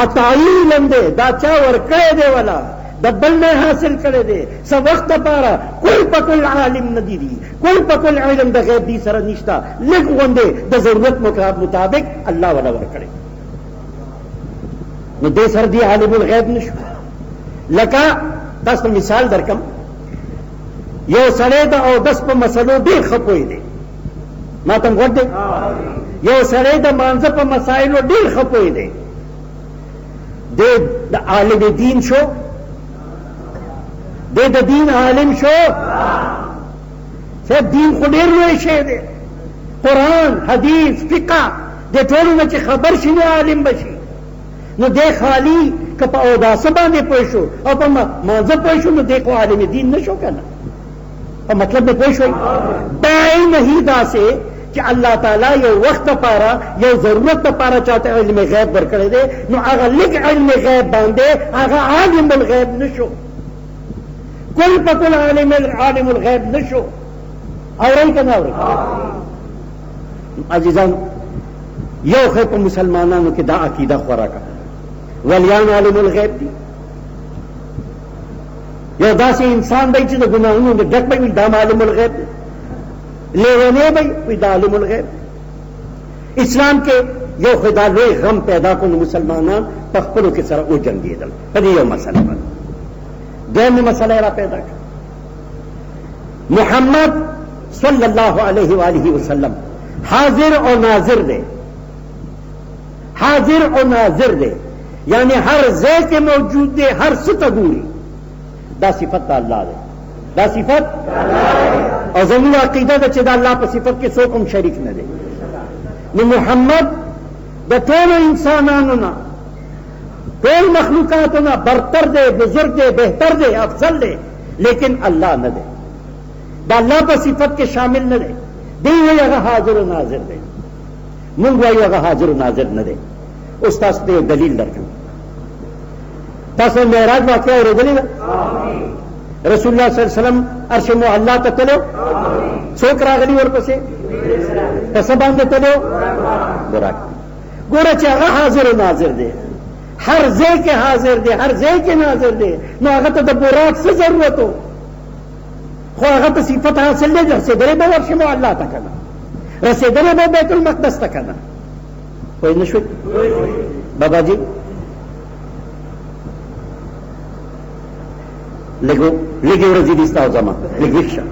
S1: عطائی علم دی دا چا ورکړی دی ولا د بل نه حاصل کړی دی څه وخت دپاره کل په کل عالم نه دي کل په کل علم د غیب دی سره نشته لږ غوندې د ضرورت مطابق الله ولا ورکړی نو دې سره دی عالم الغیب نشو لکه تاسو مثال درکم یو سړی د اودس په مسلو ډېر ښه پوه دی ما ته غوږ دی یو سړی د مانځه په مسایلو ډېر ښه پوه دی دی د عالم دین شو دی د دین عالم شو صاحب دین خو ډېر لوی شی دی قرآن حدیث فقه د ټولو نه چې خبر شي نو عالم به شي نو دی خالی که په اوداسه باندې پوه شو او په مانځه پوه شو نو دی خو عالم دین نه شو که نه په مطلب میں پوه شوي دا نه داسې چې الله تعالی یو وخت لپاره یو ضرورت لپاره چاته علم غیب ورکړی دی نو هغه لږ علم غیب باندې هغه عالم الغیب نشو کل په کل عالم الغیب نشو اورئ که نه اورئ عزیزان یو خیر په مسلمانانو کې دا عقیده خورا کړه ولیان عالم الغیب دي یو داسې انسان دی چې د ګناهونو نه ډک وي دا عالم الغیب دی لیونی وي دا عالم الغیب اسلام کې یو خدا لوی غم پیدا کړو مسلمانان په خپلو کې سره وجنګېدل په دې یو مسله باندې دویمه مسله را پیدا کړه محمد صلی الله علیه وآله وسلم حاضر او ناظر دی حاضر او ناظر دی یعنی هر ځای کې موجود دی هر څه ته ګوري دا صفت دا الله دی دا صفت او زموږ عقیده ده چې دا الله په صفت کې څوک هم شریک نه دی نو محمد د ټولو انسانانو نه ټول مخلوقاتو نه برتر دی، بزرگ دی، بہتر دی، افضل دی، لیکن اللہ نہ دے، دا اللہ پر صفت کے شامل نہ دے، دی ہوئی اگر حاضر و ناظر دے، منگ وائی اگر حاضر و ناظر نہ دے. اس تاس دے دلیل درکن تاس معراج واقعہ اور دلیل رسول اللہ صلی اللہ علیہ وسلم عرش معلا ته تلو، څوک راغلی ورپسې؟ پسه باندې تلو براک. ګوره چې هغه حاضر و ناظر دی، ہر ځای کې حاضر دی، ہر ځای کې ناظر دی، نو هغه ته د براک څه ضرورت و؟ خو هغه ته صفت حاصل دی، رسېدلی به عرش معلا ته که نه، رسېدلی به بیت المقدس ته که نه. پوه نه شوئ بابا جی؟ لږې ورځې دي ستا او زما، لږ ویښ شه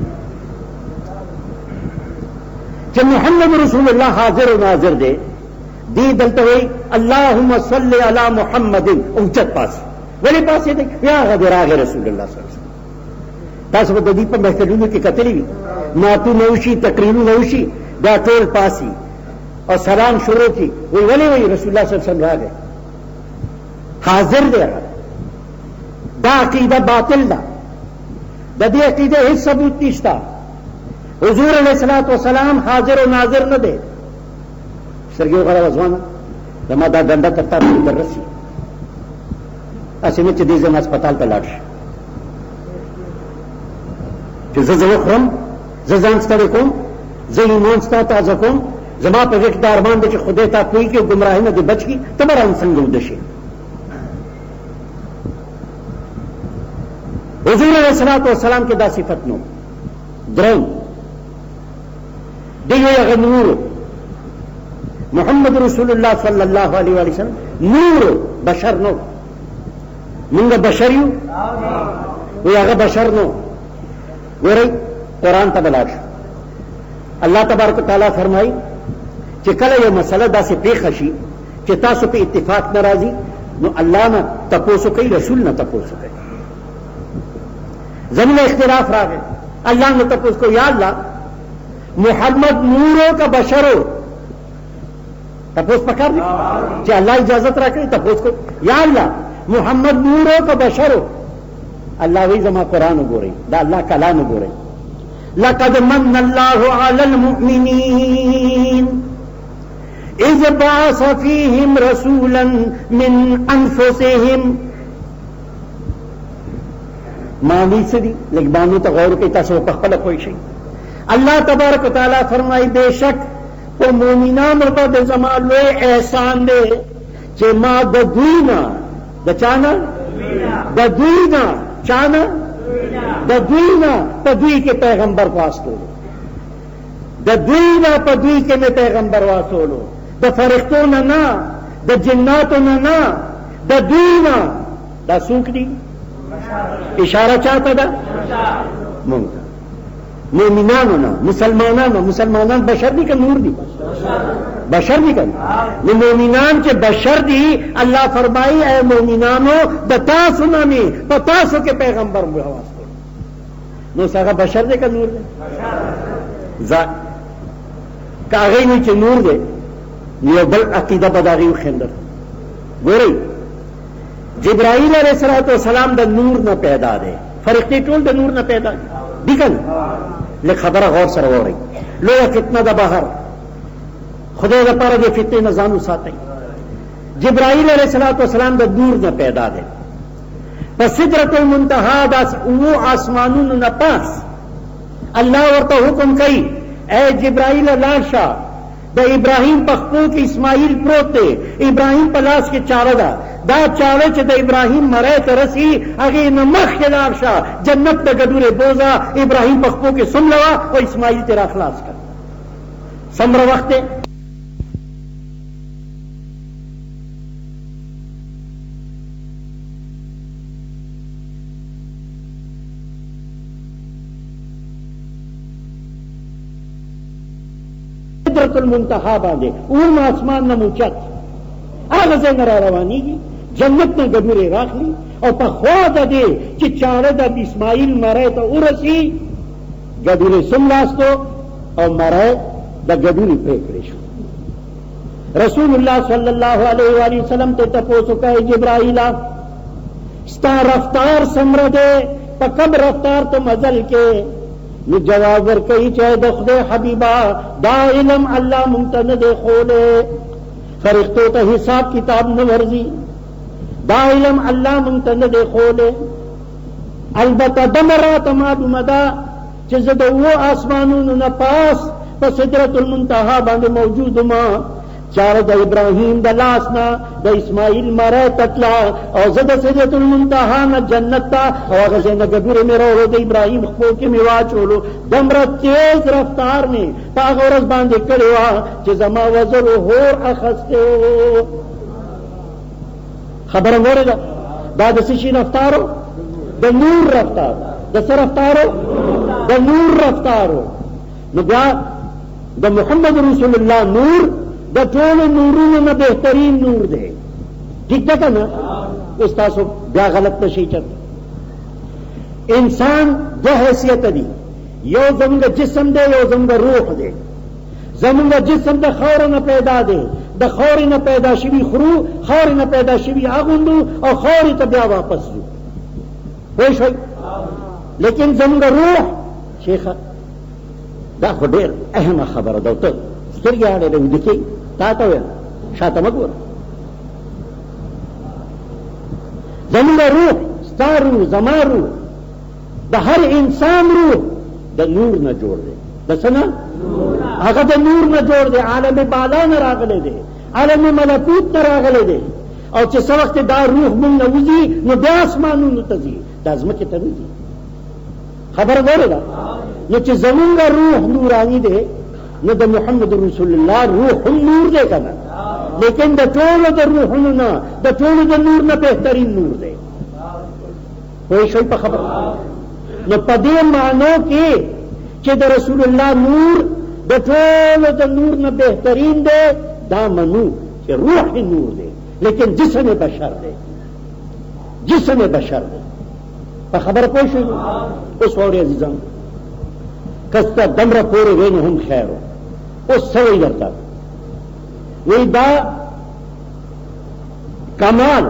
S1: چې محمد رسول الله حاضر و ناظر دی. دی دلته وایي اللهم صل علی محمد، اوچت پاس ولې پاسې دی؟ بیا هغه دی راغی رسول الله صلی الله علیه وسلم. تاسو به د دې په محفلونو کې کتلي وي، نعتونه وشي، تقریرونه وشي، دا ټول پاسي او سلام شروع کی. وی ولې وی رسول الله صلی الله علیه وسلم راغی، حاضر دی. دا عقیده باطل ده، د دې عقیده هیڅ ثبوت نشته. حضور علیه الصلاۃ والسلام حاضر و ناظر نه دی. سترګې وغړوه ځوانه، زما دا ډنډه تر تا پورې در رسي، هسې نه چې دې زما هسپتال ته لاړ شي چې زه وخورم، زه ځان ستړی کوم، زه ایمان ستا تازه کوم، زما په غېږ کې دا ارمان دی چې خدای تا پوهېږي او ګمراهۍ نه دې بچ کړي، ته به رانه څنګه وده شي؟ حضور علیہ الصلوۃ والسلام کې دا صفت نو. درم دی هغه نور محمد رسول الله صلی الله علیه و سلم نور بشر نو. موږ بشر یو، وی هغه بشر نو. ګورئ قرآن ته بلاړ شو، الله تبارک وتعالی فرمایي چې کله یو مسله داسې پیښه شي چې تاسو په اتفاق نه راځي، نو الله نه تپوسو کوي، رسول نه تپوسو کوي. زمین اختلاف راغی، اللہ نے تب اس کو یا اللہ محمد نوروں کا بشر ہو، تپوس پکار دی کہ اللہ اجازت رکھے، تپوس کو یا اللہ محمد نوروں کا بشر ہو. اللہ وہی زما قرآن گو رہی، دا اللہ کلام گو رہی. لقد من اللہ علی المؤمنین اذ بعث فیہم رسولا من انفسہم. معنی سے دی لیکن بانو تا غور کی تاسو په خپل کوئی شي. اللہ تبارک و تعالی فرمائی بے شک او مومنان په د زما لوی احسان دی چې ما د دوینا د چانا د دوینا چانا د دوینا په دوی کې پیغمبر واسطو، د دوینا په دوی کې مې پیغمبر واسطو، د فرښتو نه، د جناتو نه، د دوینا. دا څوک دي؟ اشارہ چاہتا دا مونتا مومنانو نا، مسلمانانو. مسلمانان بشر دی کا نور دی؟ بشر دی کا نور. مومنان کے بشر دی، اللہ فرمائی اے مومنانو بتاسو نامی بتاسو کے پیغمبر محواز کرو. نو ساگا بشر دی کا نور دی؟ کاغی نی چے نور دی. نیو بل عقیدہ بداغیو خندر گوری جبرائیل علیہ السلام دا نور نہ پیدا دے، فرشتے ټول دا نور نہ پیدا دی کن. لیکن خبر غور سره وری لویا فتنه دا بهر خدای دا پاره دے فتنه نظام ساتي. جبرائیل علیہ السلام دا نور نہ پیدا دے. پس سدرۃ المنتہا دا او آسمانونو نہ پاس اللہ ورته حکم کئی اے جبرائیل لاشا دا ابراہیم پخپو کی اسماعیل پروت دے، ابراہیم پلاس کے چارہ دا چاوے چې د ابراهیم مړی ته رسی هغې نه مخکې لاړ شه، جنت ته ګډورې بوځه، ابراهیم په خپو کې څومره وه او اسماعیل ترې راخلاص کړه. څومره وخت دی؟ سدرۃ المنتہا باندې اون آسمان نه موچت هغه ځای نه را روانېږي، جنت نه ګډورې راخلي او په خوا د دې چې چاړه د اسماعیل مړی ته ورسي ګډورې سملاستو او مړی د ګډورې پرې کړې شو. رسول اللہ صلی اللہ علیہ وآلہ وسلم تے تپوسو کہے جبرائیلا ستا رفتار سمر دے پا کب رفتار تو مزل کے نو جواب ورکئی چاہے دخدے حبیبا دا علم اللہ ممتن دے خولے فرشتوں تا حساب کتاب نورزی دا علم اللہ ممتن دے خولے البتہ دمرات معلوم دا چیزد وہ آسمانون نپاس پا صدرت المنتہا باندے موجود ما چار دا ابراہیم دا لاسنا دا اسماعیل مرے تطلا اور زد صدرت المنتہا نا جنت تا اور غزے نگبیر میں رو دا ابراہیم خفو کے میوا چولو دمرت تیز رفتار میں پاغورز باندے کروا چیزا ما وزر ہور اخستے ہو خبرم ہو رہا دا دسیشی رفتارو دا نور رفتار دا سر رفتارو دا نور رفتارو نو بیا دا محمد رسول اللہ نور دا ټول نورونو نه بهترین نور دی ٹھیک ده کنه اوس تاسو بیا غلط نشئ چرته انسان دو حیثیت دی یو زمونږ جسم دی یو زمونږ روح دی زمونږ جسم د خاور نه پیدا دی د خاورې نه پیدا شوي خرو خاورې نه پیدا شوي اغوندو او خاورې ته بیا واپس ځو پوه شئ لیکن زمونږ روح شیخه دا خو ډېر اهمه خبره ده ته سترګې اړې له ویده کېږي تا ته ویل شاته مه ګوره زمونږ روح ستا روح زما روح د هر انسان روح د نور نه جوړ دی د څه نه هغه د نور نه جوړ دی عالم بالا نه راغلی دی عالم ملکوت نه راغلی دی او چې څه وخت دا روح مونږ نه وځي نو بیا اسمانونو ته ځي دا ځمکې ته نه ځي خبره ګورې ده نو چې زمونږ روح نورانی دی نو د محمد رسول الله روح نور دی کنه لیکن د ټولو د روحونو نه د ټولو د نور نه بهترین نور دی پوه شئ په خبره نو په دې معنو کې چې د رسول الله نور د ټولو د نور نه بهترین دی دا منو چې روح نور دی لیکن جسم بشر دی جسم بشر دی په خبره پوه شئ اوس واورئ عزیزان کستا دمره پورې وی نو هم خیر اوس څه وایي درته وی دا کمال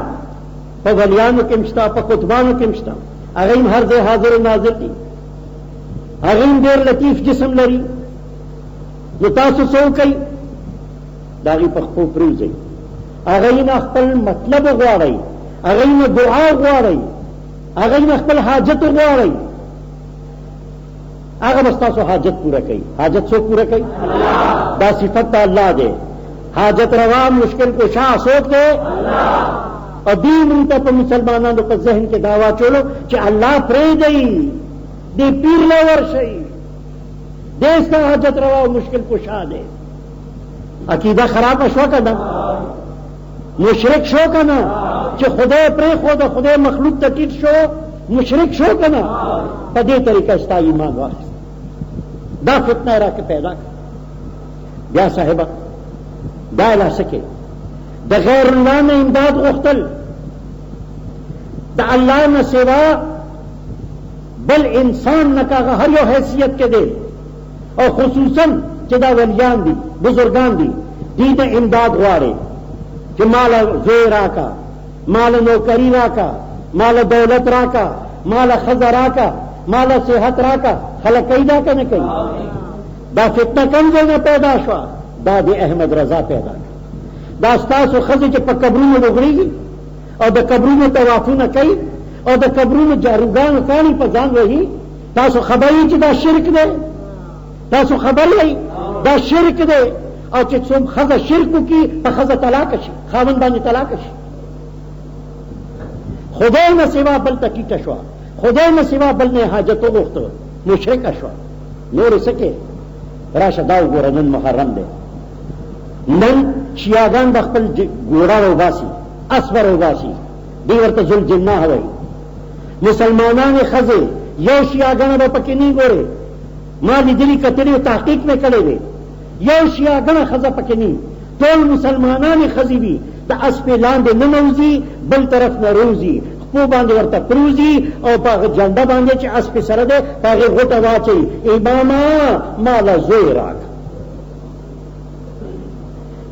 S1: په ولیانو کې هم شته په قطبانو کې هم شته هغه هم هر ځای حاضر و ناظر دي هغه هم ډېر لطیف جسم لري نو تاسو څه وکئ د هغې په خپو پرېوځئ هغه نه خپل مطلب غواړئ هغه نه دعا غواړئ هغه نه خپل حاجت غواړئ هغه بس تاسو حاجت پورا کوي حاجت څوک پورا کوي دا صفت الله دی حاجت روا مشکل کشا څوک دی او دې موږ ته په مسلمانانو په ذهن کې دا واچولو چې الله پرېږدئ دې پیر له ورشئ دې ستا حاجت روا او مشکل کشا دی عقیده خرابه شوه که نه مشرک شو که نه چې خدای پرېښوده خدای مخلوق ته ټیټ شو مشرک شو که نه په دې طریقه ستا ایمان واخیست دا فتنه را کې پیدا کړه بیا صاحبه دا لاسه کې د غیر الله نه امداد غوښتل د الله نه سوا بل انسان نه کاغه هر یو حیثیت کې دی او خصوصا چې دا ولیان دي بزرگان دي دی نه امداد غواړي چې مال زوی راکا مال نوکری راکا مال دولت راکا مال خزر راکا مال صحت راکا خلق کوي دا که نه کوي دا فتنه کوم ځای نه پیدا شوه دا د احمد رضا پیدا کړه دا ستاسو ښځې چې په قبرونو وغړېږي او د قبرونو طوافونه کوي او د قبرونو جاروګانو کاڼي په ځان وهي تاسو خبر یې چې دا شرک دی تاسو خبر یې دا شرک دی او چې څوک ښځه شرک وکړي په ښځه طلاقه شي خاوند باندې طلاقه شي خدای نه سوا بل ته ټیټه شوه خدای نه سوا بل نه حاجت وغوښته مشرکه شوه نورې څه کې راشه دا وګوره نن محرم دی نن شیعاګان د خپل ګوړه راوباسي اسب راوباسي دی ورته ذوالجناح وایي مسلمانانې ښځې یو شیعاګانه به پکې نه ګورې ما لیدلي کتلي تحقیق مې کړی دی یو شیعاګانه ښځه پکې نه ټول مسلمانانې ښځې وي د اسپې لاندې ننوځي بل طرف نه روزي خپو باندې ورته پروزي او په هغه جنډه باندې چې اسپې سره دی په هغې غوټه واچوي اماما ماله زوی راک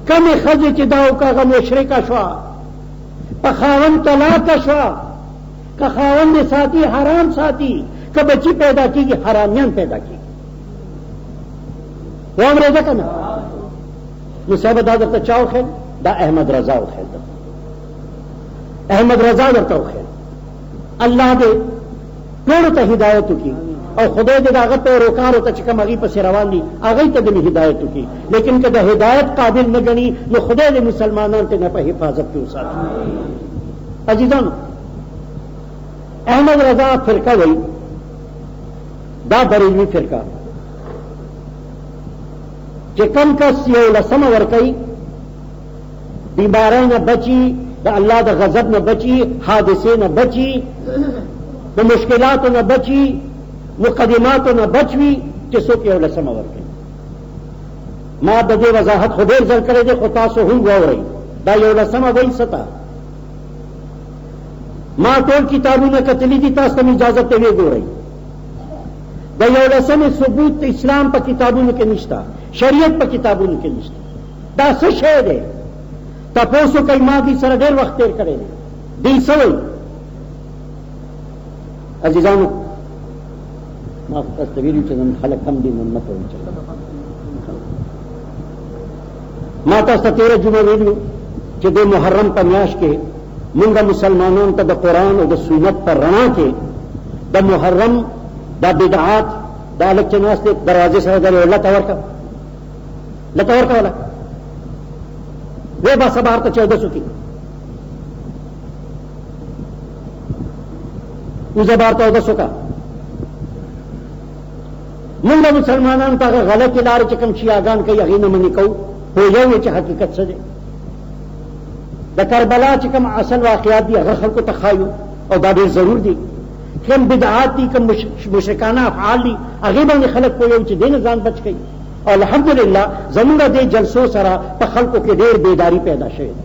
S1: کم خزی چې دا وکړه مشرکه شوه، په خاوند طلاقه شوه، که خاوند ساتي حرام ساتي، که بچی پیدا کیږي حرامیان پیدا کیږي. واورېده که نه؟ نو صاحب دا درته چا وښیل؟ دا احمد رضا وښیل. احمد رضا درته وښیل. الله دې ټولو ته هدایت وکړي او خدای دې د هغه پیروکارو ته چې کوم هغې پسې روان دي هغوی ته دې هدایت وکړي، لیکن که د هدایت قابل نه ګڼي نو خدای دې مسلمانان ته نه په حفاظت کې وساتي. عزیزانو، احمد رضا فرقه وایي دا بریلوي فرقه چې کم کس 11 ورکوي، بیماری نه بچي، د الله د غضب نه بچي، حادثې نه بچي، د مشکلاتو نه بچي، مقدماتو نه بچوي، چې څوک 11 ورکوي. ما د دې وضاحت خو ډېر ځل کړی دی، خو تاسو هم واورئ. دا 11 وایي څه ته؟ ما ټول کتابونه کتلي دي، تاسو ته اجازه ته وی ګورئ. د 11 ثبوت اسلام په کتابونو کې نشته، شریعت په کتابونو کې نشته. دا څه شی دی؟ تاسو کوي ما دې سره ډېر وخت تیر کړی دی. دې څه وایي؟ عزیزانو، ما تاسو ته ویلي چې نن خلک هم دې نن مه کوئ. ما تاسو ته تېره جمعه ویلي چې د محرم په میاشت کې مونږ مسلمانانو ته د قرآن او د سنت په رڼا کې د محرم دا بدعات دا لږ چې ناست دروازې سره درې لته ورکړه، لته ورکوله، وی به سبا ته 1400 کې اوزه بار 1400 کا. مونږ د مسلمانانو ته هغه غلطې لارې چې کوم شیعاګان کوي هغې نه منې کوو، پوهیږو چې حقیقت څه دی. د کربلا چې کوم اصل واقعات دي هغه خلکو ته ښایو او دا ډېر ضرور دي. کوم بدعات دي، کوم مشرکانه افعال دي، هغې باندې خلک پوهیو چې دې نه ځان بچ کوي. او الحمدلله زمونږ دې جلسو سره په خلکو کې ډېر بیداری پیدا شوې ده.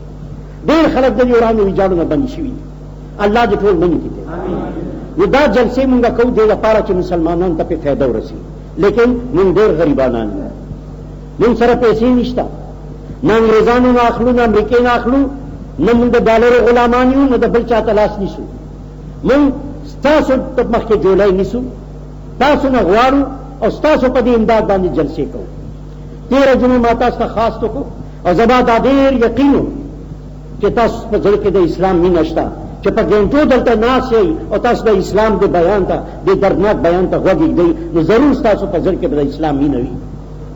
S1: ډېر خلک د دې وړاندې ویجاړو نه بندي شوي دي. الله دې ټول منې کړي. نو دا جلسې مونږ کوو دې لپاره چې مسلمانانو ته پې فایده ورسي، لیکن مونږ ډېر غریبانان یو، مونږ سره پیسې نشته، نه انګریزانو نه اخلو، نه امریکې نه اخلو، نه مونږ د ډالرو غلامان یو، نه د بل چا ته لاس نیسو. مونږ ستاسو په مخکې جولای نیسو، تاسو نه غواړو او ستاسو په دې امداد باندې جلسې کوو. تېره جمعه ما تاسو ته خاص وکړو او زما دا ډېر یقین و چې تاسو په زړه کې د اسلام مینه شته، چې په ګنټو دلته ناست یئ او تاسو د اسلام د بیان ته، د دردناک بیان ته غوږ ایږدئ، نو ضرور ستاسو په زړه کې به د اسلام مینه وي.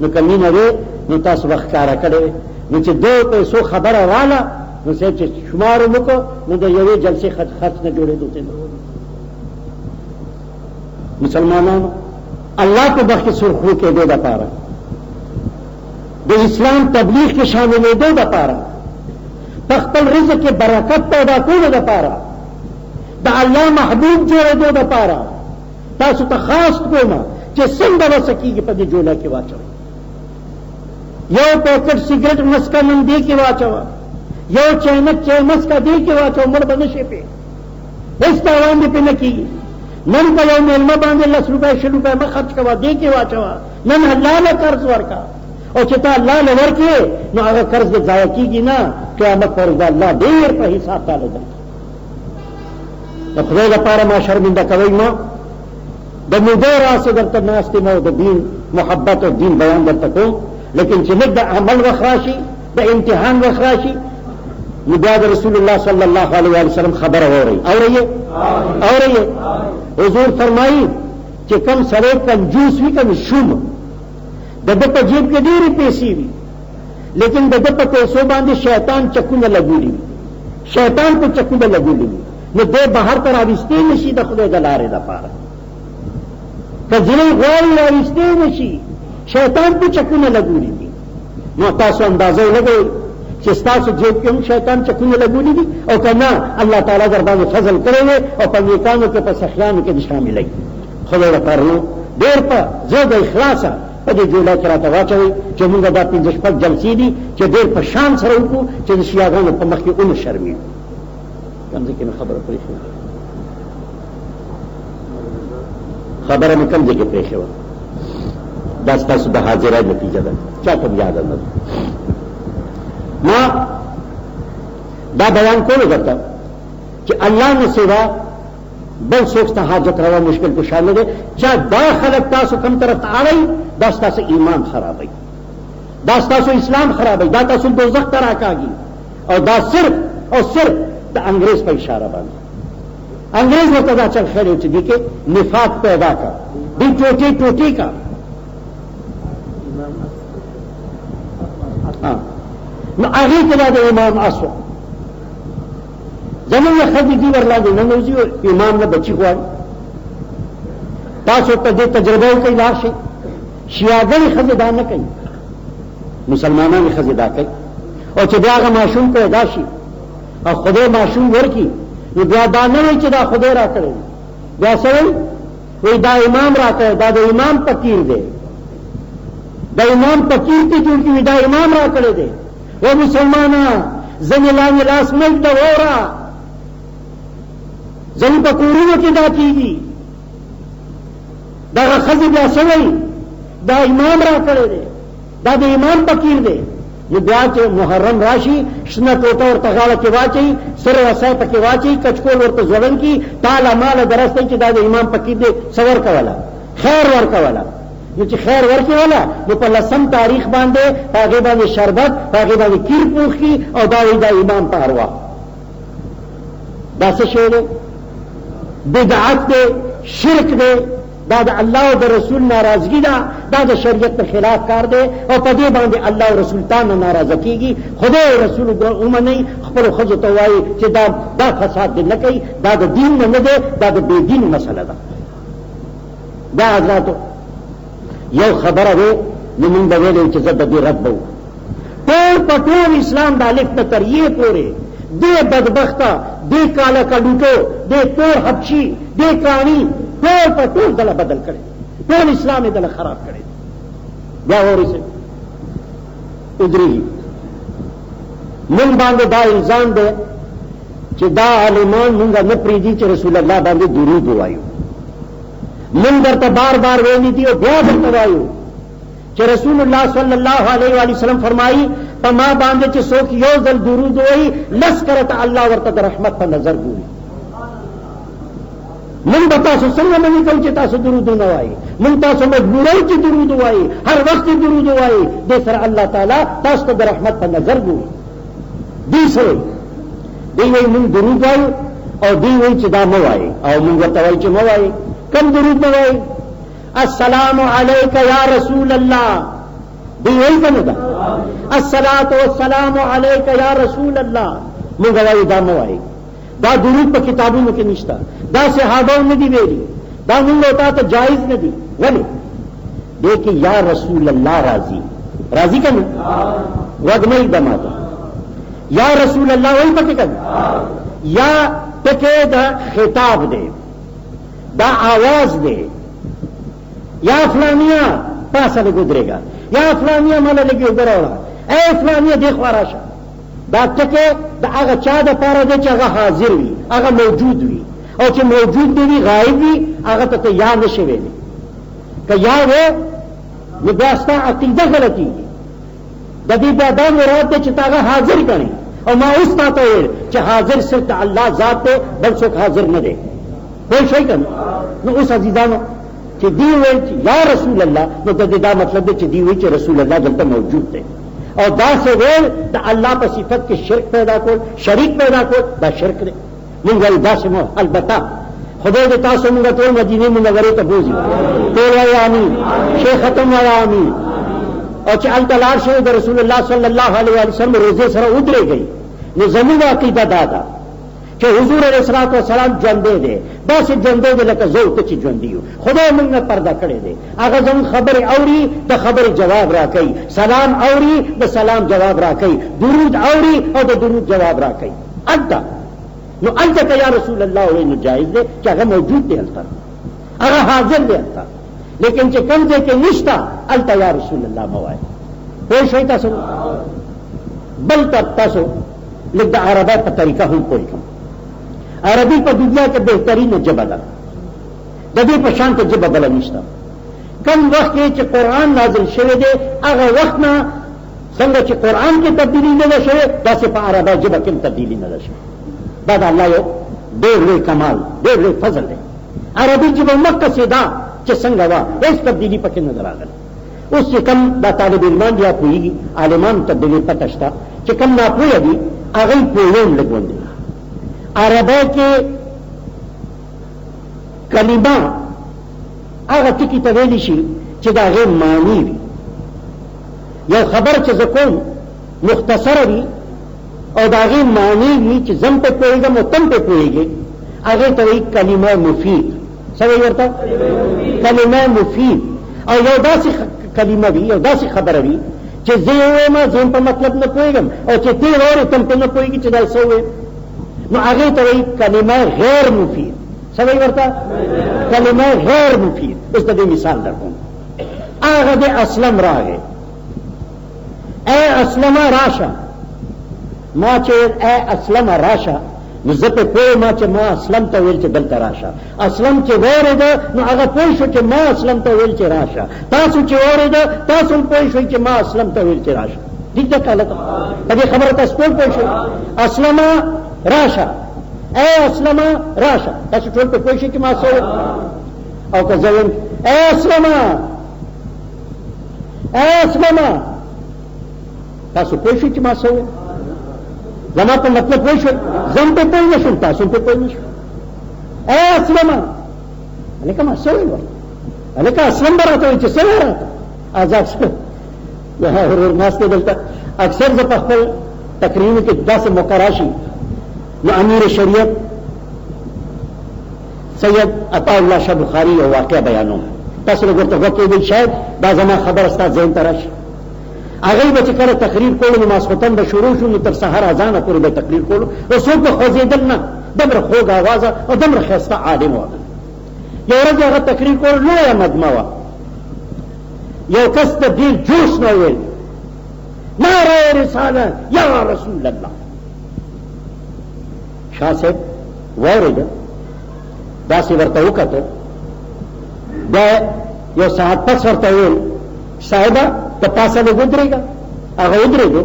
S1: نو که مینه وي نو تاسو به ښکاره کړې. نو چې 2 پیسو خبره راله نو صاحب چې شمار وکړو نو د یوې جلسې خرڅ نه جوړېدو ته مسلمانانو الله په بخ کې سرخو کېدو دپاره، د اسلام تبلیغ کې شاملېدو دپاره، په خپل رزق کې برکت پیدا کولو دپاره، د الله محبوب جوړېدو دپاره تاسو ته خاص کومه چې څنګه وسه کېږي په دې جوله کې واچوئ. یو پیکټ سګرټ مسکه نن دې کې واچوه، یو چینک چای مسکه دې کې واچوه، مړ به نه شي پې، هېڅ تاوان دې پې نه کېږي. نن په یو میلمه باندې 10 روپۍ 20 روپۍ مه خرچ کوه، دې کې واچوه. نن الله له قرض ورکړه او چې ته الله له ورکړې نو هغه قرض دې ضایع کېږي نه، قیامت پر ورځ الله ډېر په حساب تاله درکړي. د خدای لپاره ما شرمنده کوئ ما، د مودې راسې درته ناست یم او د دین محبت او دین بیان درته کوم، لیکن چې لږ د عمل وخت راشي، د امتحان وخت راشي، نو بیا د رسول الله صلی الله علیه وسلم خبره اورئ. اورئ حضور فرمایي چې کم سړی کنجوس وي، کم شوم، د ده په جیب کې ډېرې پیسې وي، لیکن د ده په پیسو باندې شیطان چکونه لګولي وي، شیطان په چکونه لګولي وي، نو دی بهر ته راویستی نشي د خدای د لارې دپاره. که زړی غواړي راویستی نشي، شیطان په چکونه لګولي دي. نو تاسو اندازه ولګوئ چې ستاسو جیب کې هم شیطان چکونه لګولي دي او که نه الله تعالی در باندې فضل کړی دی او په نیکانو کې په سخیانو کې دې شاملوي. خدای لپاره نو ډېر په زړه د اخلاصه په دې جوله کې راته واچوئ چې مونږ دا 5-6 جلسې دي چې ډېر په شان سره وکړو چې د شیعاګانو په مخ کې ونه شرمېږو. کوم ځای کې مې خبره پرېښې وه، خبره مې کوم ځای کې پرېښې وه، دا ستاسو د حاضرۍ نتیجه ده، چا ته یاده نه ده. ما دا بیان کولو درته چې الله نه سوا بل څوک ته حاجت روا مشکل کشا نه دی. چا دا خلک تاسو کوم طرف ته اړئ دا ستاسو ایمان خرابوي، دا ستاسو اسلام خرابوي، دا تاسو دوزخ ته راکاږي. او دا صرف او صرف د انګریز په اشاره باندې. انګریز ورته دا چل خیر چې دي کې نفاق پیدا کا، دی ټوټي ټوټي کا. نو هغې کې دا د امام اسو زمونږ ښځې دي ورلاندې ننوځي امام نه بچي غواړي. تاسو ته دې تجربه وکړئ، لاړ شئ. شیعاګانې ښځې دا نه کوي، مسلمانانې ښځې دا کوي. او چې بیا هغه ماشوم پیدا شي او خدای ماشوم ورکړي نو بیا دا نه وایي چې دا خدای را کړی، بیا څه وایي؟ وایي دا امام را کړی، دا د امام فقیر دی، دا امام فقیر ته جوړ کړي، دا امام را کړی دی. و مسلمانان ځنې لاندې لاس ملک ته ووره، ځنې په کورونو کې دا کېږي. دغه ښځې بیا څه وایي؟ دا امام را کړی دی، دا د امام فقیر دی. نو بیا چې محرم راشي شنه ټوټه ورته غاړه کې واچوي، سره وسای پکې واچوي، کچکول ورته ځوړن کي، تاله ماله درستی چې دا د امام فقیر دی، څه ورکوله؟ خیر ورکوله. نو چې خیر ورکوله نو په 10 تاریخ باندې په هغې باندې شربت، په هغې باندې کیر پوخ کي او دا وایي دا امام په ارواح. دا څه شی دی؟ بدعت دی، شرک دی، دا د الله او د رسول ناراضگی ده، دا د شریعت په خلاف کار دی. او په دې باندې الله او رسول تانه ناراضه کیږي. خدای او رسول ومنئ، خپلو ښځو ته وایي چې دا فساد دې نه کوي، دا د دین نه دی، دا د بې دین مسله ده. دا حضراتو یو خبره وی نو مونږ به ویلی چې زه د دې رد به وم. ټول په ټول اسلام د الف نه تر یې پورې دې بدبخته، دې کاله کډوټو، دې تور حبشي، دې کاڼي، ټول په ټول دله بدل کړي، ټول اسلام یې دله خراب کړي. بیا ورسې ادرېږي مونږ باندې دا الزام دی چې دا عالمان مونږ نه پرېږدي چې رسول الله باندې درود ووایو. مونږ درته بار بار ویلي دي او بیا درته وایو چې رسول الله صلی الله علیه و وسلم فرمایي په ما باندې چې څوک یو ځل درود ووایي 10 کرته الله ورته د رحمت په نظر ګوري. من به تاسو څنګه منې کوو چې تاسو درود نه وایي؟ من تاسو مجبوروي چې درود وایي، هر وخت درود وایي، دې سره الله تعالی تاسو ته د رحمت په نظر ګوري. دې سره دی وایي مونږ درود وایو او دی وایي چې دا مه وایي، او مونږ ورته وایي چې مه وایي. کم درود نه وایي؟ السلام علیک یا رسول الله، دی وایي که نه ده؟ الصلاة والسلام علیک یا رسول الله، مونږ وایو دا مه وایي. دا درود په کتابونو کې نشته، دا صحابه نه دی ویلي، دا مونږ تا ته جایز نه دي. ولې؟ دې کې یا رسول الله راضي که نه؟ غوږ نه ایږده ما ته. یا رسول الله وایي پکې که نه؟ یا پکې دا خطاب دی، دا آواز دی. یا فلانیه پاسه لږ ودرېږه، یا فلانیه ماله لږ اوبه راوړه، ای فلانیه دې خوا راشه. دا ټکی د هغه چا دپاره دی چې هغه حاضر وي، هغه موجود وي، او چې موجود دی وي غایب وي هغه ته یا نشي ویلی. که یا وی نو بیا ستا عقیده غلطېږي. د دې بیا دا مراد دی چې ته هغه حاضر ګڼې. او ما اوس تا ته ویل چې حاضر صرف د الله ذات دی، بل څوک حاضر نه دی. پوه شئ که نه؟ نو اوس عزیزانو چې دی ویل چې یا رسول الله، نو د دې دا مطلب دی چې دی ویل چې رسول الله دلته موجود دی. او دا څه ویل د الله په صفت کې شرک پیدا کول، شریک پیدا کول، دا شرک دی. مونږ وایو داسې مو البته خدای دې تاسو مونږ ټول مدینې منورې ته بوځي. ټول وایو امین، شیخ ختم وایو امین. او چې هلته لاړ شئ د رسول الله صلی الله علیه وسلم روضې سره ودرېږئ، نو زموږ عقیده دا ده چې حضور علیه الصلاة والسلام ژوندی دی، داسې ژوندی دی لکه زه او ته چې ژوندي یو. خدای موږ نه پرده کړی دی، هغه زموږ خبرې اوري، د خبرې جواب راکوي، سلام اوري، د سلام جواب راکوي، درود اوري او د درود جواب راکوي. هلته نو هلته که یا رسول الله وایي نو جایز دی چې هغه موجود دی، هلته هغه حاضر دی هلته. لیکن چې کوم ځای کې نشته هلته یا رسول الله مه وایي. پوه شئ تاسو؟ بل تاسو لږ د عربۍ په طریقه هم پوه کړم. عربي په دنیا کې بهترینه ژبه ده، د دې په شان ته ژبه بله نشته. کم وخت کې چې قرآن نازل شوی دی هغه وخت نه څنګه چې قرآن کې تبدیلی نه ده شوې داسې په عربی ژبه کې تبدیلی نه ده شوې. دا د الله یو ډېر لوی کمال ډېر لوی فضل دی. عربي ژبه مقصد ده چې څنګه وه هېڅ تبدیلی پکې نه ده راغله. اوس چې کم دا طالب علمان یا پوهېږي عالمان تبدیلی پته شته چې کم ناپوهه دي هغوی پوهېږم لږ غوندې عربی کې کلمه هغه ټکي ته ویلی شي چې د هغې معنی وي. یو خبر چې زه کوم مختصره وي او د هغې معنی وي چې زه هم پې پوهېږم او ته هم پې پوهېږې هغې ته وایي کلمه مفید. څه وایي ورته؟ کلمه مفید. او یو داسې کلمه وي یو داسې خبره وي چې زه یې ووایم زه هم په مطلب نه پوهېږم او چې ته یې واورې ته هم پې نه پوهېږي چې دا یې څه وویل نو هغې ته وایي کلمه غیر مفید. څه وایي ورته؟ کلمه غیر مفید. اوس د دې مثال در کوم. هغه د اسلم راغی اے اسلمه راشه ما چې اے اسلمه راشه نو زه پې پوهېم چې ما اسلم ته ویل چې دلته راشه. اسلم چې واورېده نو هغه پوه شو چې ما اسلم ته ویل چې راشه. تاسو چې واورېده تاسو هم پوه شئ چې ما اسلم ته ویل چې راشه. ټیک ده که هلکه په دې خبره تاسو ټول پوه شئ. اسلمه راشه اے اسلمه راشه تاسو ټول پې پوه شئ چې ما څه ویل. او که زه ویم اے اسلمه اے اسلمه تاسو پوه شئ چې ما څه ویل زما په مطلب پوه شئ زه هم پې پوه نه شوم تاسو هم پې پوه نه شو. اے اسلمه هلکه ما څه ویل هلکه اسلم به راته وایي چې څه ویل راته آزاد شو. ورور ناست دی دلته اکثر زه په خپل تقریرونو کې داسې موقع راشي نو امیر شریعت سید عطاءالله شاه بخاري یو واقع بیانوم تاسو لږ ورته غوږ کېږئ شاید دا زما خبره ستا ذهن ته راشي. هغوی به چې کله تقریر کولو نو ماسخوتن به شروع شو نو تر سحر اذانه پورې به تقریر کولو نو څوک به خوځېدل نه دومره خوږ آوازه او دومره ښایسته عالم وه. یو ورځ هغه تقریر کولو لویه مجمع وه. یو کس ته ډېر جوش نه ویل نعره رساله یا رسول الله. شاه صاحب واورېده داسې ورته وکتل بیا یو ساعت پس ورته ویل صاحبه ته پاسه لږ ودرېږه. هغه ودرېږو